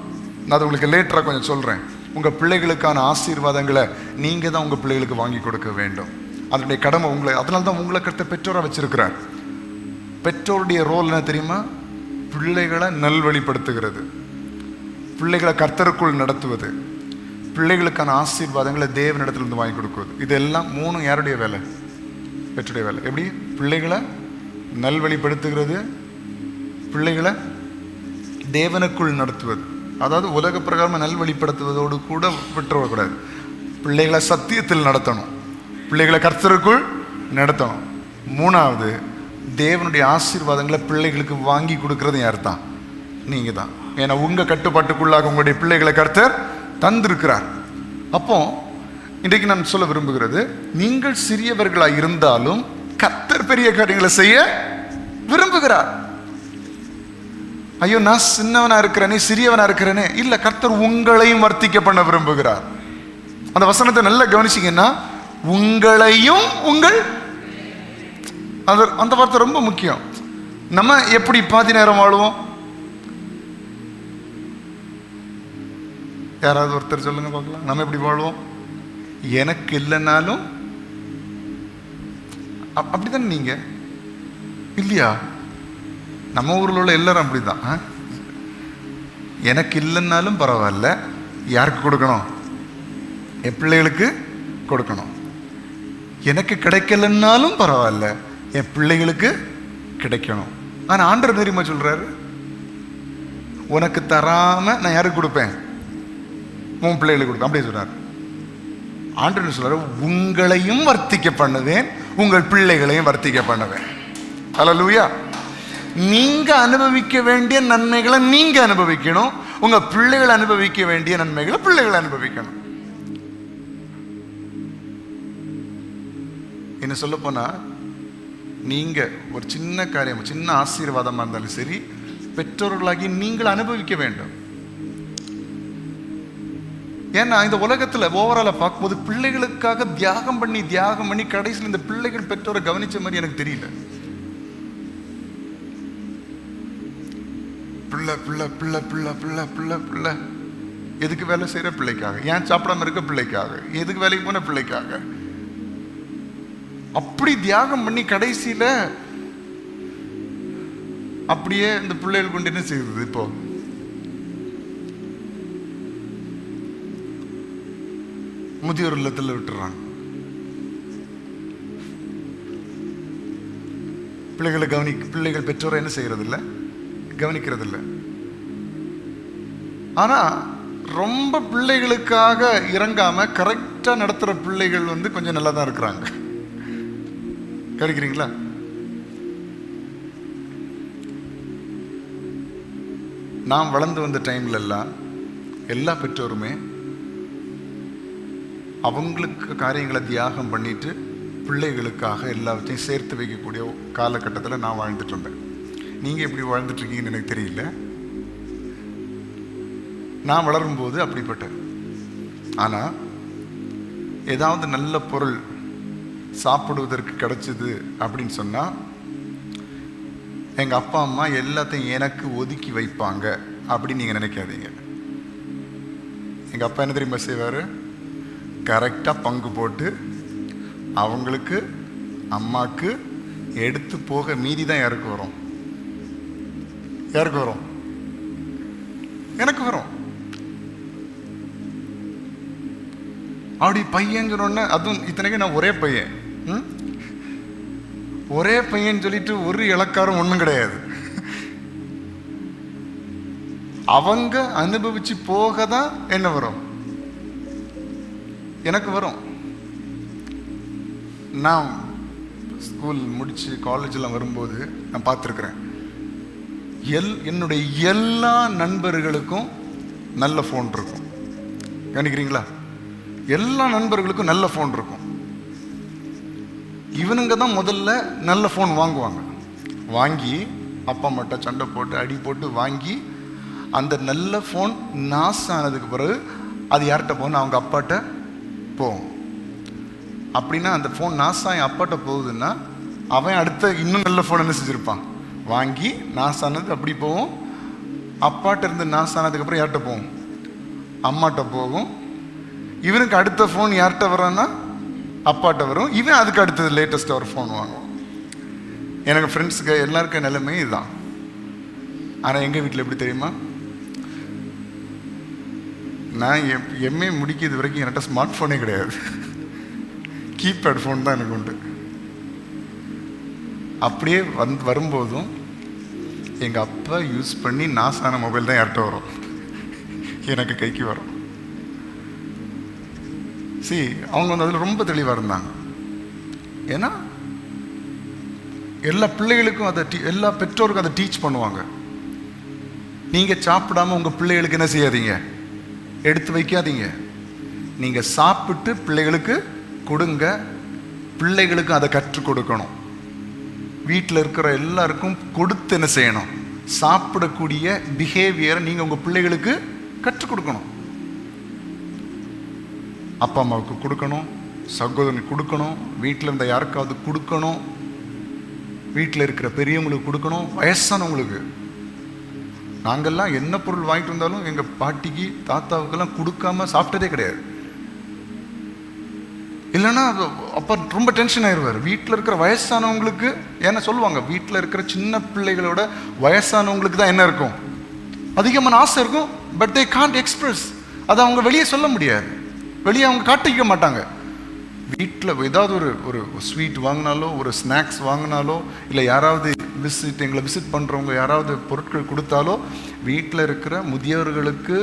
நான் அது உங்களுக்கு லேட்டரா கொஞ்சம் சொல்றேன். உங்க பிள்ளைகளுக்கான ஆசீர்வாதங்களை நீங்க தான் உங்க பிள்ளைகளுக்கு வாங்கி கொடுக்க வேண்டும். அதனுடைய கடமை உங்களை. அதனால தான் உங்களை கர்த்தர் பெற்றோரா வச்சிருக்கிறார். பெற்றோருடைய ரோல் என்ன தெரியுமா? பிள்ளைகளை நல்வழிப்படுத்துகிறது, பிள்ளைகளை கர்த்தருக்குள் நடத்துவது, பிள்ளைகளுக்கான ஆசீர்வாதங்களை தேவனிடத்திலிருந்து வாங்கி கொடுக்குவது. இதெல்லாம் 3 யாருடைய வேலை? பெற்றோருடைய வேலை. எப்படி? பிள்ளைகளை நல்வழிப்படுத்துகிறது, பிள்ளைகளை தேவனுக்குள் நடத்துவது. அதாவது உலக பிரகாரமாக நல்வழிப்படுத்துவதோடு கூட விட்டுறக்கூடாது. பிள்ளைகளை சத்தியத்தில் நடத்தணும், பிள்ளைகளை கர்த்தருக்குள் நடத்தணும். 3வது, தேவனுடைய ஆசீர்வாதங்களை பிள்ளைகளுக்கு வாங்கி கொடுக்கறது யார் தான்? நீங்க தான். ஏன்னா உங்க கட்டுப்பாட்டுக்குள்ளாக உங்களுடைய பிள்ளைகளை கர்த்தர் தந்திருக்கிறார். அப்போ இன்றைக்கு நான் சொல்ல விரும்புகிறது, நீங்கள் சிறியவர்களாக இருந்தாலும் கர்த்தர் பெரிய காரியங்களை செய்ய விரும்புகிறார். ஐயோ நான் சின்னவனா இருக்கிறேனே, சிறியவனா இருக்கிறேனே இல்ல, கர்த்தர் உங்களையும் வர்த்திக்க பண்ண விரும்புகிறார். அந்த வசனத்தை நல்லா கவனிச்சீங்கன்னா, உங்களையும் உங்கள், அந்த வார்த்தை ரொம்ப முக்கியம். நம்ம எப்படி பாதி நேரம் வாழுவோம்? யாராவது ஒருத்தர் சொல்லுங்க பார்க்கலாம். நம்ம எப்படி வாழ்வோம்? எனக்கு இல்லைன்னாலும் அப்படித்தானே நீங்க இல்லையா? நம்ம ஊரில் உள்ள எல்லாரும் அப்படிதான். எனக்கு இல்லைன்னாலும் பரவாயில்ல, யாருக்கு கொடுக்கணும்? என் பிள்ளைகளுக்கு கொடுக்கணும். எனக்கு கிடைக்கலன்னாலும் பரவாயில்ல, என் பிள்ளைகளுக்கு கிடைக்கணும். ஆனால் ஆண்டவர் தெரியுமா சொல்றாரு, உனக்கு தராம நான் யாருக்கு கொடுப்பேன்? உன் பிள்ளைகளுக்கு கொடுப்பேன். அப்படியே சொல்றாரு. ஆண்டவர் சொல்றாரு, உங்களையும் வர்த்திக்க பண்ணுவேன், உங்கள் பிள்ளைகளையும் வர்த்திக்க பண்ணுவேன். ஹல்லேலூயா. நீங்க அனுபவிக்க வேண்டிய நன்மைகளை நீங்க அனுபவிக்கணும், உங்க பிள்ளைகள் அனுபவிக்க வேண்டிய நன்மைகளை பிள்ளைகள் அனுபவிக்கணும். என்ன சொல்ல போனா, நீங்க ஒரு சின்ன காரியம், சின்ன ஆசீர்வாதமா இருந்தாலும் சரி, பெற்றோர்களாகி நீங்கள் அனுபவிக்க வேண்டும். ஏன்னா இந்த உலகத்துல ஓவரால பார்க்கும்போது பிள்ளைகளுக்காக தியாகம் பண்ணி கடைசியில் இந்த பிள்ளைகள் பெற்றோரை கவனிச்ச மாதிரி எனக்கு தெரியல. பிள்ளை பிள்ளை பிள்ளை பிள்ளை பிள்ளை பிள்ளை பிள்ளை எதுக்கு வேலை செய்யற பிள்ளைக்காக, ஏன் சாப்பிடாம இருக்க பிள்ளைக்காக, எதுக்கு வேலைக்கு போன பிள்ளைக்காக, அப்படி தியாகம் பண்ணி கடைசியில அப்படியே இந்த பிள்ளைகள் கொண்டு என்ன செய்யுது, இப்போ முதியோர் இல்லத்தில் விட்டுறாங்க. பிள்ளைகள் பெற்றோரை என்ன செய்யறது இல்லை, கவனிக்கிறது இல்லை. ஆனா ரொம்ப பிள்ளைகளுக்காக இறங்காம கரெக்டா நடத்துற பிள்ளைகள் கொஞ்சம் நல்லா தான் இருக்கிறாங்க. கிடைக்கிறீங்களா? நாம் வளர்ந்து வந்த டைம்ல எல்லாம் எல்லா பெற்றோருமே அவங்களுக்கு காரியங்களை தியாகம் பண்ணிட்டு பிள்ளைகளுக்காக எல்லாத்தையும் சேர்த்து வைக்கக்கூடிய காலகட்டத்தில் நான் வாழ்ந்துட்டு இருந்தேன். நீங்கள் எப்படி வாழ்ந்துட்டு இருக்கீங்கன்னு எனக்கு தெரியல. நான் வளரும்போது அப்படிப்பட்டேன். ஆனால் ஏதாவது நல்ல பொருள் சாப்பிடுவதற்கு கிடைச்சது அப்படின்னு சொன்னால் எங்கள் அப்பா அம்மா எல்லாத்தையும் எனக்கு ஒதுக்கி வைப்பாங்க அப்படின்னு நீங்கள் நினைக்காதீங்க. எங்கள் அப்பா என்ன தெரியுமா செய்வார், கரெக்டாக பங்கு போட்டு அவங்களுக்கு அம்மாவுக்கு எடுத்து போக மீதி தான் யாருக்கு வரும், யாருக்கு வரும், எனக்கு வரும். அப்படி பையன் சொன்னோன்னே, அதுவும் இத்தனைக்கு நான் ஒரே பையன், ஒரே பையன் சொல்லிட்டு ஒரு இலக்காரம் ஒன்றும் கிடையாது. அவங்க அனுபவிச்சு போக தான் என்ன வரும், எனக்கு வரும். நான் ஸ்கூல் முடிச்சு காலேஜெலாம் வரும்போது நான் பார்த்துருக்குறேன், என்னுடைய எல்லா நண்பர்களுக்கும் நல்ல ஃபோன் இருக்கும். கவனிக்கிறீங்களா? எல்லா நண்பர்களுக்கும் நல்ல ஃபோன் இருக்கும். இவனுங்க தான் முதல்ல நல்ல ஃபோன் வாங்குவாங்க. வாங்கி அப்பா அம்மாட்ட சண்டை போட்டு அடி போட்டு வாங்கி அந்த நல்ல ஃபோன் நாசம் ஆனதுக்கு பிறகு அது யார்கிட்ட போகணும், அவங்க அப்பாட்ட போகும். அப்படின்னா அந்த ஃபோன் நாசம் என் அப்பாட்ட போகுதுன்னா அவன் அடுத்த இன்னும் நல்ல ஃபோன் என்ன செஞ்சுருப்பான், வாங்கி நாசானது அப்படி போகும். அப்பாட்ட இருந்து நாசானதுக்கப்புறம் யார்கிட்ட போகும், அம்மாட்ட போகும். இவனுக்கு அடுத்த ஃபோன் யார்கிட்ட வரான்னா அப்பாட்ட வரும். இவன் அதுக்கு அடுத்தது லேட்டஸ்ட்டாக ஒரு ஃபோன் வாங்குவோம். எனக்கு ஃப்ரெண்ட்ஸுக்கு எல்லாருக்கும் நிலைமை இதுதான். ஆனால் எங்கள் வீட்டில் எப்படி தெரியுமா, நான் எம்ஏ முடிக்கிறது வரைக்கும் என்கிட்ட ஸ்மார்ட் ஃபோனே கிடையாது. கீபேட் ஃபோன் தான் எனக்கு உண்டு. அப்படியே வரும்போதும் எங்கள் அப்பா யூஸ் பண்ணி நாசான மொபைல் தான் யார்கிட்ட வரும், எனக்கு கைக்கு வரும். அவங்க அதில் ரொம்ப தெளிவாக இருந்தாங்க. ஏன்னா எல்லா பிள்ளைகளுக்கும் அதை எல்லா பெற்றோருக்கும் அதை டீச் பண்ணுவாங்க. நீங்கள் சாப்பிடாம உங்கள் பிள்ளைகளுக்கு என்ன செய்யாதீங்க, எடுத்து வைக்காதீங்க. நீங்கள் சாப்பிட்டு பிள்ளைகளுக்கு கொடுங்க. பிள்ளைகளுக்கும் அதை கற்றுக் கொடுக்கணும். வீட்டில் இருக்கிற எல்லாருக்கும் கொடுத்து என்ன செய்யணும், சாப்பிடக்கூடிய பிஹேவியரை நீங்கள் உங்கள் பிள்ளைகளுக்கு கற்றுக் கொடுக்கணும். அப்பா அம்மாவுக்கு கொடுக்கணும், சகோதரனுக்கு கொடுக்கணும், வீட்டில் இருந்த யாருக்காவது கொடுக்கணும், வீட்டில் இருக்கிற பெரியவங்களுக்கு கொடுக்கணும், வயசானவங்களுக்கு. நாங்கள்லாம் என்ன பொருள் வாங்கிட்டு வந்தாலும் எங்கள் பாட்டிக்கு தாத்தாவுக்கெல்லாம் கொடுக்காம சாப்பிட்டதே கிடையாது. இல்லைன்னா அப்போ ரொம்ப டென்ஷன் ஆயிடுவார். வீட்டில் இருக்கிற வயசானவங்களுக்கு ஏன்னா சொல்லுவாங்க, வீட்டில் இருக்கிற சின்ன பிள்ளைகளோட வயசானவங்களுக்கு தான் என்ன இருக்கும், அதிகமான ஆசை இருக்கும். But they Gantt express. அதை அவங்க வெளியே சொல்ல முடியாது, வெளியே அவங்க காட்டிக்க மாட்டாங்க. வீட்டில் ஏதாவது ஒரு ஸ்வீட் வாங்கினாலோ, ஒரு ஸ்நாக்ஸ் வாங்கினாலோ, இல்லை யாராவது எங்களை விசிட் பண்ணுறவங்க யாராவது பொருட்கள் கொடுத்தாலோ, வீட்டில் இருக்கிற முதியவர்களுக்கு,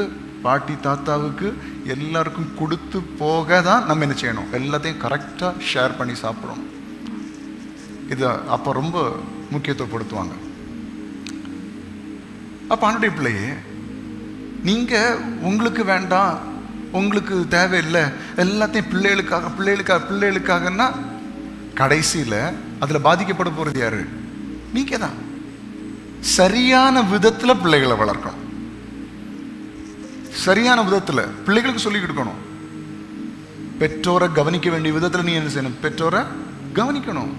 பாட்டி தாத்தாவுக்கு எல்லாருக்கும் கொடுத்து போக தான் நம்ம என்ன செய்யணும், எல்லாத்தையும் கரெக்டாக ஷேர் பண்ணி சாப்பிடணும். இதை அப்போ ரொம்ப முக்கியத்துவப்படுத்துவாங்க. அப்போ ஆண்டுடைய பிள்ளையே நீங்க உங்களுக்கு வேண்டாம், உங்களுக்கு தேவையில்லை, எல்லாத்தையும் பிள்ளைகளுக்காக பிள்ளைகளுக்காக பிள்ளைகளுக்காகன்னா கடைசியில் அதில் பாதிக்கப்பட போகிறது யாரு? நீங்க தான். சரியான விதத்தில் பிள்ளைகளை வளர்க்கணும், சரியான விதத்தில் பிள்ளைகளுக்கு சொல்லி கொடுக்கணும். பெற்றோரை கவனிக்க வேண்டிய விதத்தில் நீ என்ன செய்யணும்? பெற்றோரை கவனிக்கணும்.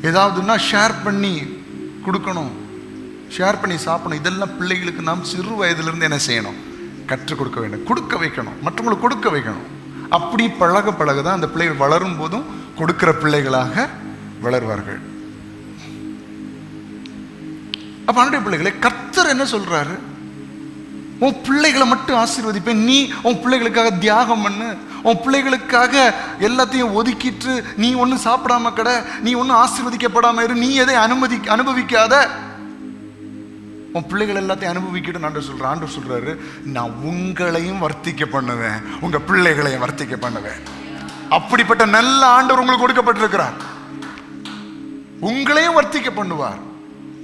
ஏதாவதுன்னா ஷேர் பண்ணி கொடுக்கணும், ஷேர் பண்ணி சாப்பிடணும். இதெல்லாம் பிள்ளைகளுக்கு நாம் சிறு வயதிலிருந்து என்ன செய்யணும்? கற்றுக் கொடுக்க வேண்டும், கொடுக்க வைக்கணும், மற்றவங்களுக்கு கொடுக்க வைக்கணும். அப்படி பழக பழகதான் அந்த பிள்ளைகள் வளரும் போதும் கொடுக்கிற பிள்ளைகளாக வளர்வார்கள். அப்ப அன்றைய பிள்ளைகளை கர்த்தர் என்ன சொல்றாரு? உன் பிள்ளைகளை மட்டும் ஆசீர்வதிப்பேன், நீ உன் பிள்ளைகளுக்காக தியாகம் பண்ணு, உன் பிள்ளைகளுக்காக எல்லாத்தையும் ஒதுக்கிட்டு நீ ஒன்றும் சாப்பிடாம கடை, நீ ஒன்றும் ஆசீர்வதிக்கப்படாம இரு, நீ எதை அனுபவிக்காத, உன் பிள்ளைகள் எல்லாத்தையும் அனுபவிக்கிட்டு ஆண்டவர் சொல்ற. ஆண்டவர் சொல்றாரு, நான் உங்களையும் வர்த்திக்க பண்ணுவேன், உங்க பிள்ளைகளையும் வர்த்திக்க பண்ணுவேன். அப்படிப்பட்ட நல்ல ஆண்டவர் உங்களுக்கு கொடுக்கப்பட்டிருக்கிறார். உங்களையும் வர்த்திக்க பண்ணுவார்,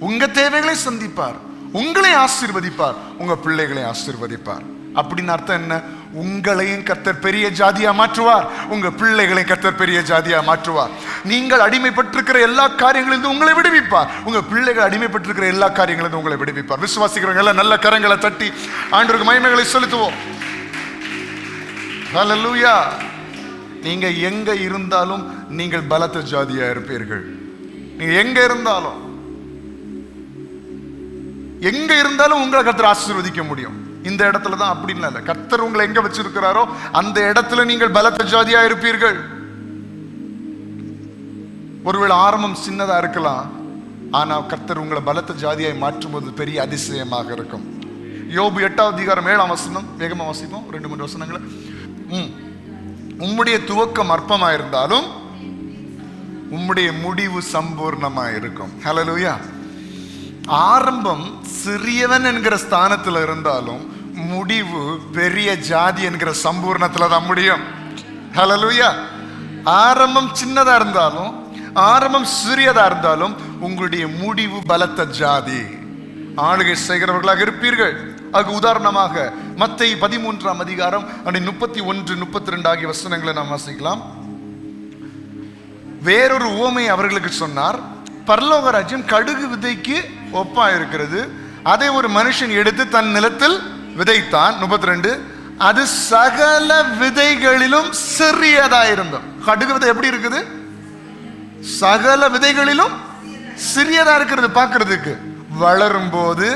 உங்க தேவைகளை சந்திப்பார், உங்களை ஆசீர்வதிப்பார், உங்க பிள்ளைகளை ஆசீர்வதிப்பார். அப்படின்னு அர்த்தம் என்ன? உங்களையும் கர்த்தர் பெரிய ஜாதியா மாற்றுவார், உங்க பிள்ளைகளையும் கர்த்தர் பெரிய ஜாதியா மாற்றுவார். நீங்கள் அடிமைப்பட்டிருக்கிற எல்லா காரியங்களிலிருந்து உங்களை விடுவிப்பார், உங்க பிள்ளைகள் அடிமைப்பட்டிருக்கிற எல்லா காரியங்களிலிருந்து உங்களை விடுவிப்பார். விசுவாசிக்கிறவங்க எல்லாம் நல்ல கரங்களை தட்டி ஆண்டவருக்கு மகிமைகளை செலுத்துவோம். ஹல்லேலூயா. நீங்க எங்க இருந்தாலும் நீங்கள் பலத்த ஜாதியா இருப்பீர்கள். நீங்க எங்க இருந்தாலும் உங்களை கர்த்தர் ஆசீர்வதிக்க முடியும். இந்த இடத்துல தான் அப்படின்னு இல்லை, கர்த்தர் உங்களை எங்க வச்சிருக்கிறாரோ அந்த இடத்துல நீங்கள் பலத்த ஜாதியா இருப்பீர்கள். ஒருவேளை ஆரம்பம் சின்னதா இருக்கலாம், ஆனா கர்த்தர் உங்களை பலத்த ஜாதியாய் மாற்றும் போது பெரிய அதிசயமாக இருக்கும். யோபு 8வது அதிகாரம் 7ஆம் வசனம், வேகமா வாசிப்போம் 2-3 வசனங்களை. உம்முடைய துவக்கம் அற்பமாயிருந்தாலும் உம்முடைய முடிவு சம்பூர்ணமாக இருக்கும். ஹல்லேலூயா. ஆரம்பம் சிறியவன் என்கிற ஸ்தானத்தில் இருந்தாலும் முடிவு பெரிய ஜாதி என்கிற சம்பூர்ணத்துல தான் முடியும். ஹல்லேலூயா. ஆரம்பம் சின்னதா இருந்தாலும், ஆரம்பம் சிறியதா இருந்தாலும் உங்களுடைய முடிவு பலத்த ஜாதி, ஆளுகை செய்கிறவர்களாக இருப்பீர்கள். அதுக்கு உதாரணமாக மத்தேயு 13ஆம் அதிகாரம் 31-32 ஆகிய வசனங்களை நாம் வாசிக்கலாம். வேறொரு உவமை அவர்களுக்கு சொன்னார். பரலோக ராஜ்யம் கடுகு விதைக்கு ஒப்பா இருக்கிறது. அதை ஒரு மனுஷன் எடுத்து தன் நிலத்தில் விதைத்தான். 32, அது சகல விதைகளிலும் சிறியதா இருந்தோம். கடுகு விதை எப்படி இருக்குது? சகல விதைகளிலும் சிறியதா இருக்கிறது பார்க்கிறதுக்கு. வளரும் போது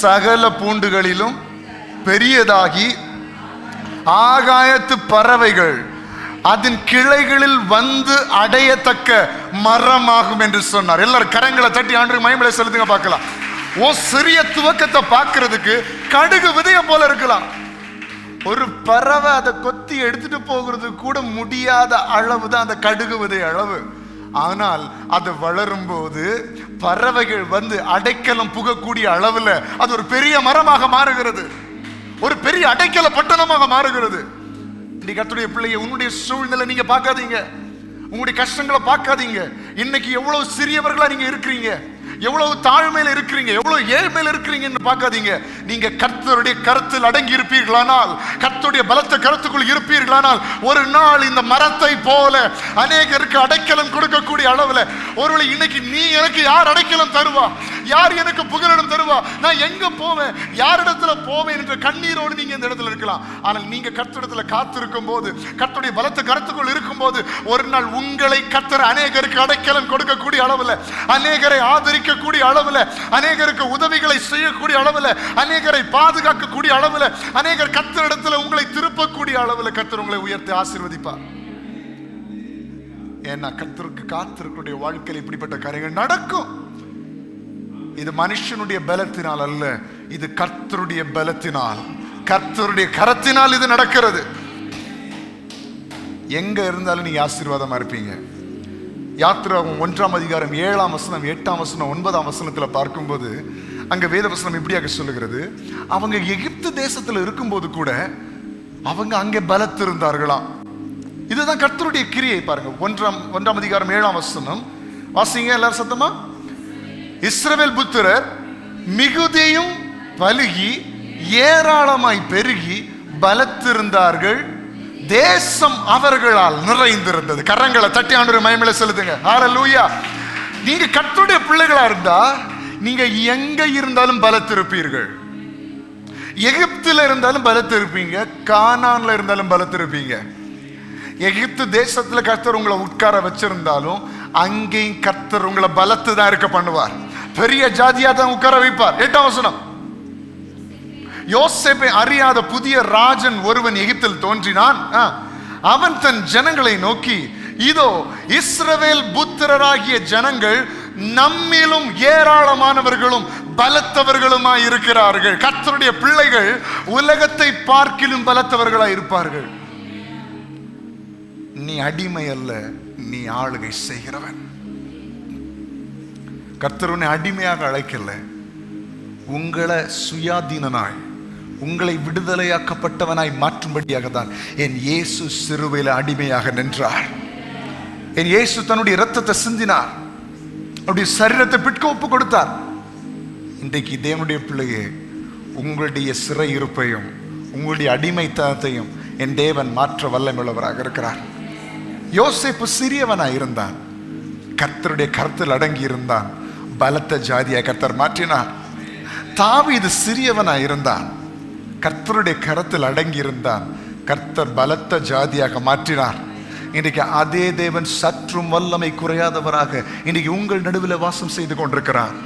சகல பூண்டுகளிலும் பெரியதாகி ஆகாயத்து பறவைகள் அதன் கிளைகளில் வந்து அடையத்தக்க மரமாகும் என்று சொன்னார். எல்லாரும் கரங்களை தட்டி ஆண்டு மகிமையை செலுத்துங்க பார்க்கலாம். ஓ, சிறிய துவக்கத்தை பார்க்கிறதுக்கு கடுகு விதைய போல இருக்கலாம். ஒரு பறவை அதை கொத்தி எடுத்துட்டு போகிறது கூட முடியாத அளவு தான் அந்த கடுகு விதை அளவு. ஆனால் அது வளரும் போது பறவைகள் வந்து அடைக்கலம் புகக்கூடிய அளவுல அது ஒரு பெரிய மரமாக மாறுகிறது, ஒரு பெரிய அடைக்கல பட்டணமாக மாறுகிறது. கர்த்தருடைய பிள்ளையை, உன்னுடைய சூழ்நிலை நீங்க பார்க்காதீங்க, உங்களுடைய கஷ்டங்களை பார்க்காதீங்க. இன்னைக்கு எவ்வளவு சிறியவர்களா நீங்க இருக்கிறீங்க, எவ்வளவு தாழ்மையில இருக்கிறீங்க, எவ்வளவு ஏழ்மையில இருக்கிறீங்கன்னு பார்க்காதீங்க. நீங்க கர்த்தருடைய கருத்தில் அடங்கி இருப்பீர்களானால், கர்த்தருடைய பலத்த கருத்துக்குள் இருப்பீர்களானால், ஒரு நாள் இந்த மரத்தை போல அநேகருக்கு அடைக்கலம் கொடுக்கக்கூடிய அளவுல, ஒருவேளை இன்னைக்கு நீ எனக்கு யார் அடைக்கலம் தருவா, யார் எனக்கு புகலிடம் தருவா, நான் எங்க போவேன், யாரிடத்துல போவேன் என்ற கண்ணீரோடு நீங்க இந்த இடத்துல இருக்கலாம். ஆனால் நீங்க கர்த்தரிடத்துல காத்திருக்கும் போது, கர்த்தருடைய பலத்த கருத்துக்குள் இருக்கும் போது, ஒரு நாள் உங்களை கர்த்தர் அநேகருக்கு அடைக்கலம் கொடுக்கக்கூடிய அளவுல, அநேகரை ஆதரிக்கக்கூடிய அளவுல, அநேகருக்கு உதவிகளை செய்யக்கூடிய அளவுல, அநேகரை பாதுகாக்கக்கூடிய அளவுல, அநேகர் கர்த்தரிடத்துல உங்களை திருப்பக்கூடிய அளவுல கர்த்தர் உங்களை உயர்த்தி ஆசீர்வதிப்பார். ஏன்னா கர்த்தருக்கு காத்திருக்கக்கூடிய வாழ்க்கையில் இப்படிப்பட்ட காரியங்கள் நடக்கும். இது மனுஷனுடைய பலத்தினால் அல்ல, இது கர்த்தருடைய பலத்தினால், கர்த்தருடைய கரத்தினால் இது நடக்கிறது. எங்க இருந்தாலும் நீங்க ஆசீர்வாதமா இருப்பீங்க. யாத்திராகமம் 1ஆம் அதிகாரம் 7ஆம் வசனம், 8ஆம் வசனம், 9ஆம் வசனத்துல பார்க்கும்போது அங்க வேத வசனம் இப்படியாக சொல்லுகிறது. அவங்க எகிப்து தேசத்துல இருக்கும்போது கூட அவங்க அங்கே பலத்திருந்தார்களாம். இதுதான் கர்த்தருடைய கிரியை. பாருங்க, 1ஆம் அதிகாரம் 7ஆம் வசனம் வாசிங்க எல்லாரும் சத்தமா. இஸ்ரவேல் புத்திரர் மிகுதியும் பலுகி ஏராளமாய் பெருகி பலத்திருந்தார்கள். தேசம் அவர்களால் நிறைந்திருந்தது. கரங்களை தட்டி ஆண்டவருடைய மகிமையில செலுத்துங்க. ஹல்லேலூயா. நீங்க கர்த்தருடைய பிள்ளைகளா இருந்தா நீங்க எங்க இருந்தாலும் பலத்திருப்பீர்கள். எகிப்தில் இருந்தாலும் பலத்திருப்பீங்க, கானான்ல இருந்தாலும் பலத்திருப்பீங்க. எகிப்து தேசத்துல கர்த்தர் உங்களை உட்கார வச்சிருந்தாலும் அங்கேயும் கர்த்தர் உங்களை பலத்து தான் இருக்க பண்ணுவார். பெரிய ஜாதியா தான் உட்கார வைப்பார். 8ஆம் வசனம். யோசேப்பை அறியாத புதிய ராஜன் ஒருவன் எகிப்தில் தோன்றினான். அவன் தன் ஜனங்களை நோக்கி, இதோ இஸ்ரவேல் புத்திரராகிய ஜனங்கள் நம்மிலும் ஏராளமானவர்களும் பலத்தவர்களுமாய் இருக்கிறார்கள். கர்த்தருடைய பிள்ளைகள் உலகத்தை பார்க்கிலும் பலத்தவர்களாய் இருப்பார்கள். நீ அடிமை அல்ல, நீ ஆளுகை செய்கிறவன். கர்த்தர் உன்னை அடிமையாக அழைக்கல, உங்களை சுயாதீனனாய், உங்களை விடுதலையாக்கப்பட்டவனாய் மாற்றும்படியாக தான் என் இயேசு சிலுவையில் அடிமையாக நின்றார். என் இயேசு தன்னுடைய இரத்தத்தை சிந்தினார், அவருடைய சரீரத்தை பிட்க ஒப்பு கொடுத்தார். இன்றைக்கு தேவனுடைய பிள்ளையே, உங்களுடைய சிறை இருப்பையும் உங்களுடைய அடிமைத்தனத்தையும் என் தேவன் மாற்ற வல்லமையுள்ளவராக இருக்கிறார். யோசேப்பு சிறியவனாய் இருந்தான், கர்த்தருடைய கருத்தில் அடங்கி இருந்தான், பலத்த ஜாதியை கர்த்தர் மாற்றினார். தாவீது சிறியவனாய் இருந்தான், கர்த்தருடைய கரத்தில் அடங்கி இருந்தான், கர்த்தர் பலத்த ஜாதியாக மாற்றினார். இன்றைக்கு அதே தேவன் சற்றும் வல்லமை குறையாதவராக இன்றைக்கு உங்கள் நடுவில் வாசம் செய்து கொண்டிருக்கிறார்.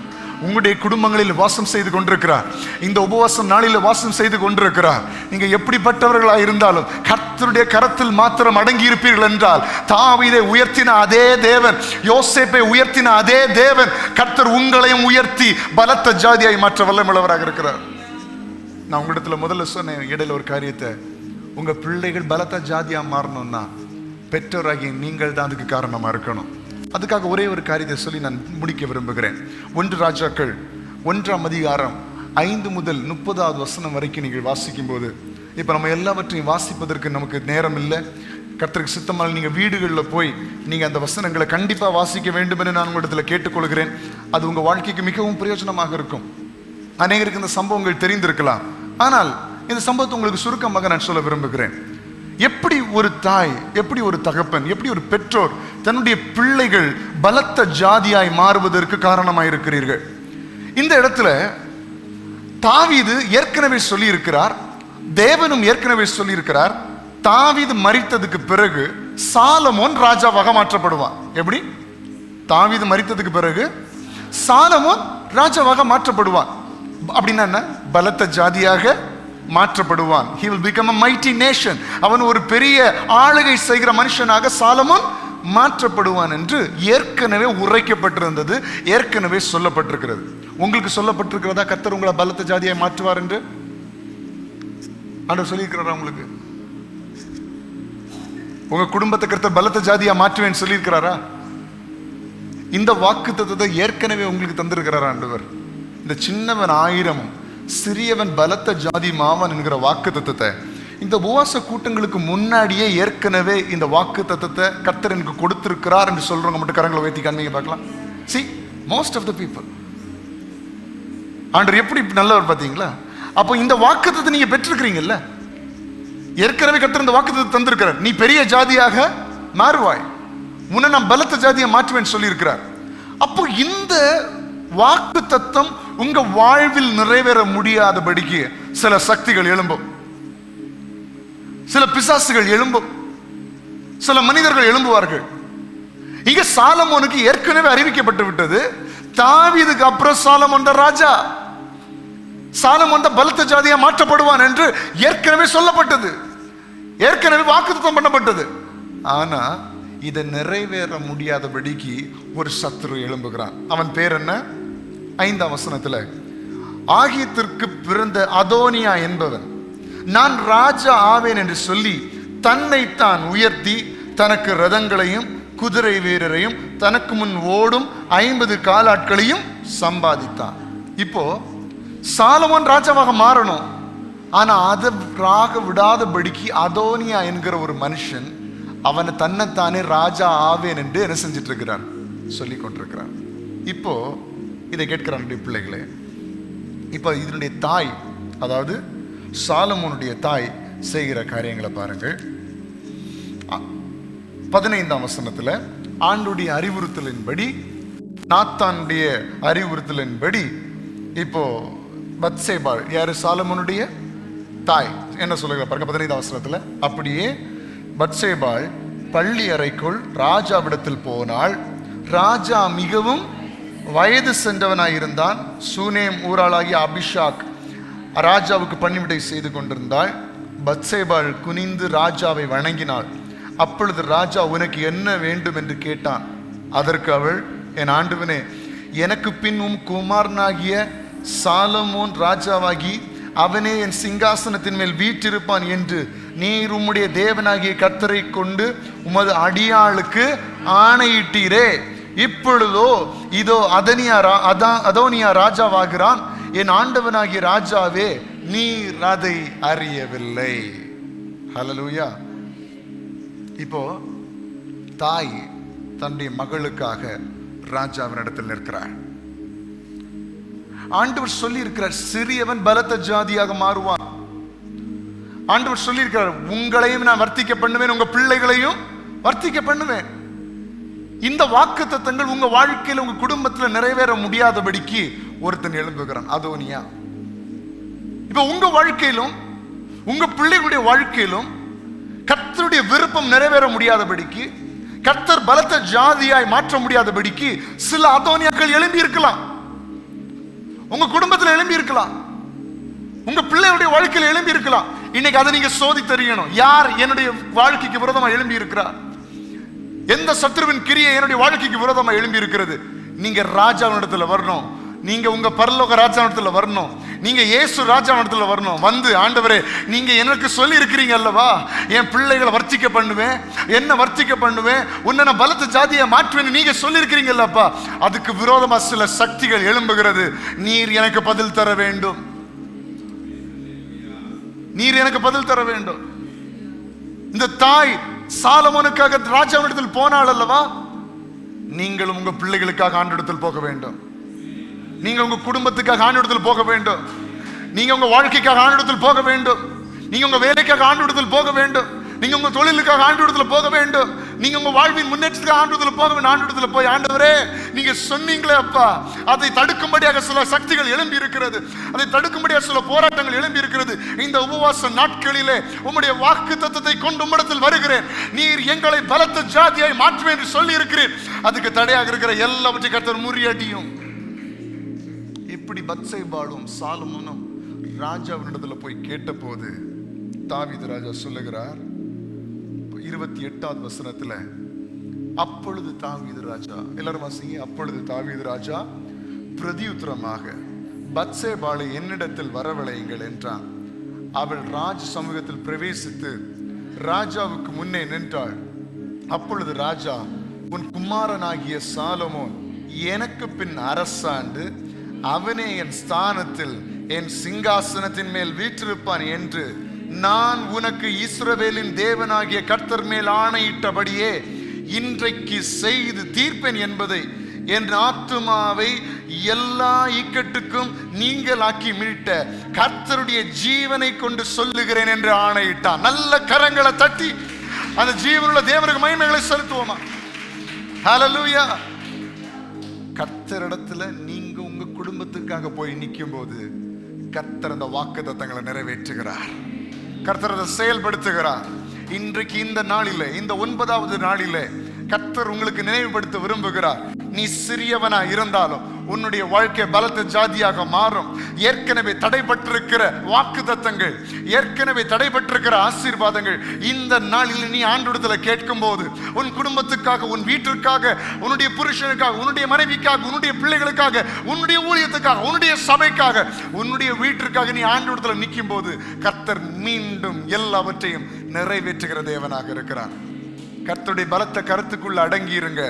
உங்களுடைய குடும்பங்களில் வாசம் செய்து கொண்டிருக்கிறார். இந்த உபவாசம் நாளில் வாசம் செய்து கொண்டிருக்கிறார். நீங்க எப்படிப்பட்டவர்களாக இருந்தாலும் கர்த்தருடைய கரத்தில் மாத்திரம் அடங்கி இருப்பீர்கள் என்றால், தாவீதை உயர்த்தின அதே தேவன், யோசேப்பை உயர்த்தின அதே தேவன், கர்த்தர் உங்களையும் உயர்த்தி பலத்த ஜாதியாய் மாற்ற வல்லமையுள்ளவராக இருக்கிறார். நான் உங்களிடத்துல முதல்ல சொன்னேன் இடையில ஒரு காரியத்தை, உங்க பிள்ளைகள் பலத்த ஜாதியா மாறணும்னா பெற்றோராகிய நீங்கள் தான் அதுக்கு காரணமா இருக்கணும். அதுக்காக ஒரே ஒரு காரியத்தை சொல்லி நான் முடிக்க விரும்புகிறேன். 1 ராஜாக்கள் 1ஆம் அதிகாரம் 5 முதல் 30வது வசனம் வரைக்கும் நீங்கள் வாசிக்கும் போது, இப்ப நம்ம எல்லாவற்றையும் வாசிப்பதற்கு நமக்கு நேரம் இல்லை. கர்த்தருக்கு சித்தமாக நீங்க வீடுகளில் போய் நீங்க அந்த வசனங்களை கண்டிப்பா வாசிக்க வேண்டும் என்று நான் உங்களிடத்துல கேட்டுக்கொள்கிறேன். அது உங்க வாழ்க்கைக்கு மிகவும் பிரயோஜனமாக இருக்கும். அநேகருக்கு இந்த சம்பவங்கள் தெரிந்திருக்கலாம், ஆனால் இந்த சம்பவத்தை உங்களுக்கு சுருக்கமாக நான் சொல்ல விரும்புகிறேன். எப்படி ஒரு தாய், எப்படி ஒரு தகப்பன், எப்படி ஒரு பெற்றோர் தன்னுடைய பிள்ளைகள் பலத்த ஜாதியாய் மாறுவதற்கு காரணமாய் இருக்கிறீர்கள். இந்த இடத்துல தாவீது ஏற்கனவே சொல்லி இருக்கிறார், தேவனும் ஏற்கனவே சொல்லி இருக்கிறார், தாவீது மரித்ததுக்கு பிறகு சாலமோன் ராஜாவாக மாற்றப்படுவான். எப்படி? தாவீது மரித்ததுக்கு பிறகு சாலமோன் ராஜாவாக மாற்றப்படுவான். அப்படின்னா என்ன? பலத்த ஜாதியாக மாற்றப்படுவான். He will become a mighty nation. அவன் ஒரு பெரிய ஆளுகை செய்கிற மனுஷனாக சாலமோன் மாற்றப்படுவான் என்று ஏற்கனவே உரைக்கப்பட்டிருந்தது, ஏற்கனவே சொல்லப்பட்டிருக்கிறது. உங்களுக்கு சொல்லப்பட்டிருக்கிறதா கர்த்தர் உங்களை பலத்த ஜாதியை மாற்றுவார் என்று ஆண்டவர் சொல்லியிருக்கிறாரா? உங்களுக்கு உங்க குடும்பத்தை கர்த்தர் பலத்த ஜாதியா மாற்றுவேன்னு சொல்லியிருக்கிறாரா? இந்த வாக்குத்தத்தத்தை ஏற்கனவே உங்களுக்கு தந்திருக்கிறாரா ஆண்டவர்? இந்த சின்னவன் 1000 சிறியவன் பலத்த ஜாதி மாவன் என்கிற வாக்குத்தத்தத்தை இந்த உபவாச கூட்டங்களுக்கு முன்னாடியே ஏற்கனவே இந்த வாக்குத்தத்தத்தை கர்த்தர் எனக்கு கொடுத்திருக்கிறார் என்று சொல்றவங்க மட்டும் கரங்களை உயர்த்தி காண்பீங்க பார்க்கலாம். See, most of the people, ஆண்டவர் எப்படி நல்லவர் பார்த்தீங்களா? அப்போ இந்த வாக்குத்தத்தத்தை நீங்க பெற்றிருக்கிறீங்கல்ல, ஏற்கனவே கர்த்தர் இந்த வாக்குத்தத்தத்தை தந்திருக்கிறார். நீ பெரிய ஜாதியாக மாறுவாய், முன்ன நான் பலத்த ஜாதியை மாற்றுவேன் சொல்லி இருக்கிறார். அப்போ இந்த வாக்கு தத்தம் உங்க வாழ்வில் நிறைவேற முடியாதபடிக்கு சில சக்திகள் எழும்பும், சில பிசாசுகள் எழும்பும், சில மனிதர்கள் எழும்புவார்கள். இங்க சாலமோனுக்கு ஏற்கனவே அறிவிக்கப்பட்டு விட்டது, தாவீதுக்கு அப்புறம் சாலமோன் தான் ராஜா, சாலமோன் தான் பலத்த ஜாதியா மாற்றப்படுவான் என்று ஏற்கனவே சொல்லப்பட்டது, ஏற்கனவே வாக்குத்தத்தம் பண்ணப்பட்டது. ஆனா இதை நிறைவேற முடியாதபடிக்கு ஒரு சத்துரு எழும்புகிறான். அவன் பேர் என்ன? 5ஆம் வசனத்துல, ஆகியத்திற்கு பிறந்த அதோனியா என்பவன் நான் ராஜா ஆவேன் என்று சொல்லி தன்னைத்தான் உயர்த்தி தனக்கு ரதங்களையும் குதிரை வீரரையும் தனக்கு முன் ஓடும் 50 காலாட்களையும் சம்பாதித்தான். இப்போ சாலமோன் ராஜாவாக மாறணும், ஆனா அதை விடாதபடிக்கு அதோனியா என்கிற ஒரு மனுஷன் அவனை தன்னைத்தானே ராஜா ஆவேன் என்று என்ன செஞ்சிட்டு இருக்கிறான், சொல்லி கொண்டிருக்கிறான். இப்போ இதை கேட்கிறான் பிள்ளைகளே, இப்போ இதனுடைய தாய், அதாவது சாலமோனுடைய தாய் செய்கிற காரியங்களை பாருங்கள். 15ஆம் வசனத்தில் ஆண்டுடைய அறிவுறுத்தலின்படி, நாத்தானுடைய அறிவுறுத்தலின்படி, இப்போ பத்சேபாள் யாரு? சாலமோனுடைய தாய். என்ன சொல்லுங்க பாருங்க 15ஆம் வசனத்தில். அப்படியே பத்சேபாள் பள்ளி அறைக்குள் ராஜாவிடத்தில் போனாள். ராஜா மிகவும் வயது சென்றவனாயிருந்தான். சூனேம் ஊராளாகிய அபிஷாக் ராஜாவுக்கு பணிவிடை செய்து கொண்டிருந்தாள். பத்சேபாள் குனிந்து ராஜாவை வணங்கினாள். அப்பொழுது ராஜா, உனக்கு என்ன வேண்டும் என்று கேட்டான். அதற்கு அவள், என் ஆண்டவனே, எனக்கு பின்னும் குமாரனாகிய சாலமோன் ராஜாவாகி அவனே என் சிங்காசனத்தின் மேல் வீற்றிருப்பான் என்று நீர் உம்முடைய தேவனாகிய கர்த்தரை கொண்டு உமது அடியாளுக்கு ஆணையிட்டீரே. இப்பொழுதோ இதோ அதோனியா ராஜாவாகிறான். என் ஆண்டவனாகிய ராஜாவே, நீர் அதை அறியவில்லை. ஹல்லேலூயா. இப்போ தாய் தன்னுடைய மகளுக்காக ராஜாவினிடத்தில் நிற்கிறார். ஆண்டவர் சொல்லி இருக்கிறார், சிறியவன் பலத்த ஜாதியாக மாறுவான். ஆண்டவர் சொல்லி இருக்கிறார், உங்களையும் நான் வர்த்திக்க பண்ணுவேன், உங்க பிள்ளைகளையும் வர்த்திக்க பண்ணுவேன். இந்த வாக்குத்தத்தங்கள் உங்க வாழ்க்கையில், உங்க குடும்பத்தில் நிறைவேற முடியாதபடிக்கு ஒருத்தன் எழும்புகிறான், அதோனியா. இப்ப உங்க வாழ்க்கையிலும் உங்க பிள்ளைகளுடைய வாழ்க்கையிலும் கர்த்தருடைய விருப்பம் நிறைவேற முடியாதபடிக்கு, கர்த்தர் பலத்த ஜாதியாய் மாற்ற முடியாதபடிக்கு சில அதோனியாக்கள் எழும்பி இருக்கலாம். உங்க குடும்பத்தில் எழும்பி இருக்கலாம், உங்க பிள்ளைகளுடைய வாழ்க்கையில் எழும்பி இருக்கலாம். இன்னைக்கு அதை நீங்க சோதி தெரியணும். யார் என்னுடைய வாழ்க்கைக்கு விரோதமா எழும்பி இருக்கிறார்? எந்த சத்ருவின் கிரியை என்னுடைய வாழ்க்கைக்கு விரோதமா எழும்பி இருக்கிறது? நீங்க ராஜாவினிடத்துல வரணும். நீங்க உங்க பரலோக ராஜாவினிடத்துல வரணும். நீங்க இயேசு ராஜாவினிடத்துல வரணும். வந்து, ஆண்டவரே, நீங்க எனக்கு சொல்லி இருக்கிறீங்க அல்லவா, என் பிள்ளைகளை வர்த்திக்க பண்ணுவேன், என்ன வர்த்திக்க பண்ணுவேன், உன்னை நான் பலத்த ஜாதியை மாற்றுவேன் நீங்க சொல்லி இருக்கிறீங்கல்லப்பா. அதுக்கு விரோதமா சில சக்திகள் எழும்புகிறது. நீர் எனக்கு பதில் தர வேண்டும். நீர் எனக்கு பதில் தர வேண்டும். இந்த தாய் சாலமோனுக்காக ராஜாவினிடத்தில் போனாள் அல்லவா. நீங்களும் உங்க பிள்ளைகளுக்காக ஆண்டவரிடத்தில் போக வேண்டும். நீங்க உங்க குடும்பத்துக்காக ஆண்டவரிடத்தில் போக வேண்டும். நீங்க உங்க வாழ்க்கைக்காக ஆண்டவரிடத்தில் போக வேண்டும். நீங்க உங்க வேலைக்காக ஆண்டவரிடத்தில் போக வேண்டும். நீங்க உங்க தொழிலுக்காக ஆண்டவரிடத்தில் போக வேண்டும். நீங்க உங்க வாழ்வின் முன்னேற்றத்துக்காக ஆண்டவரிடத்தில் போக வேண்டும். ஆண்டவரிடத்தில் போய், ஆண்டவரே, நீங்க சொன்னீங்களே அப்பா, அதை தடுக்கும்படியாக சில சக்திகள் எழும்பி இருக்கிறது, அதை தடுக்கும்படியாக சில போராட்டங்கள் எழும்பி இருக்கிறது. இந்த உபவாச நாட்களிலே உம்முடைய வாக்குத்தத்தத்தை கொண்டு உம்மிடத்தில் வருகிறேன். நீர் எங்களை பலத்த ஜாதியாய் மாற்றுவேன் என்று சொல்லி இருக்கிறேன். அதுக்கு தடையாக இருக்கிற எல்லாவற்றையும் கர்த்தர் முறியடியும். இப்படி பத்சேபாளும் சாலமோனும் ராஜாவினிடத்துல போய் கேட்ட போது தாவீது ராஜா சொல்லுகிறார் 28வது வசனத்துல, அப்பொழுது தாவீது ராஜா, எல்லாரும் வாசிங்க, அப்பொழுது தாவீது ராஜா பிரதியுத்தரமாக, பத்சேபாளை என்னிடத்தில் வரவழையுங்கள் என்றான். அவள் ராஜ சமூகத்தில் பிரவேசித்து ராஜாவுக்கு முன்னே நின்றாள். அப்பொழுது ராஜா, உன் குமாரனாகிய சாலமோன் எனக்கு பின் அரசாண்டு அவனே என் ஸ்தானத்தில் என் சிங்காசனத்தின் மேல் வீற்றிருப்பான் என்று நான் உனக்கு இஸ்ரவேலின் தேவனாகிய கர்த்தர் மேல் ஆணையிட்டபடியே இன்றைக்கு செய்து தீர்ப்பேன் என்பதை என் ஆத்துமாவை எல்லா இக்கட்டுக்கும் நீங்களாக்கி மீட்ட கர்த்தருடைய ஜீவனை கொண்டு சொல்லுகிறேன் என்று ஆணையிட்டான். நல்ல கரங்களை தட்டி அந்த ஜீவனுள்ள தேவனுக்கு மகிமைகளை செலுத்துவோமா? ஹல்லேலூயா. கர்த்தரிடத்துல நீங்க உங்க குடும்பத்துக்காக போய் நிற்கும் போது கர்த்தர் அந்த வாக்குத்தத்தங்களை நிறைவேற்றுகிறார். கர்த்தர் அதை செயல்படுத்துகிறார். இன்றைக்கு இந்த நாளிலே, இந்த 9வது நாளிலே கர்த்தர் உங்களுக்கு நினைவுபடுத்த விரும்புகிறார். நீ சிறியவனா இருந்தாலும் உன்னுடைய வாழ்க்கை பலத்த ஜாதியாக மாறும். ஏற்கனவே தடைபட்டிருக்கிற வாக்குத்தத்தங்கள், ஏற்கனவே தடைபட்டிருக்கிற ஆசீர்வாதங்கள் இந்த நாளில் நீ ஆண்டவரிடத்துல கேட்கும் போது, உன் குடும்பத்துக்காக, உன் வீட்டிற்காக, உன்னுடைய புருஷனுக்காக, உன்னுடைய மனைவிக்காக, உன்னுடைய பிள்ளைகளுக்காக, உன்னுடைய ஊழியத்துக்காக, உன்னுடைய சபைக்காக, உன்னுடைய வீட்டிற்காக நீ ஆண்டவரிடத்துல நிற்கும் போது கர்த்தர் மீண்டும் எல்லாவற்றையும் நிறைவேற்றுகிற தேவனாக இருக்கிறார். கர்த்தருடைய பலத்த கருத்துக்குள்ள அடங்கி இருங்க.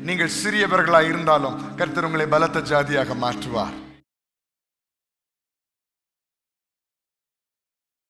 நீங்கள் சிறியவர்களாக இருந்தாலும் கர்த்தர் உங்களை பலத்த ஜாதியாக மாற்றுவார்.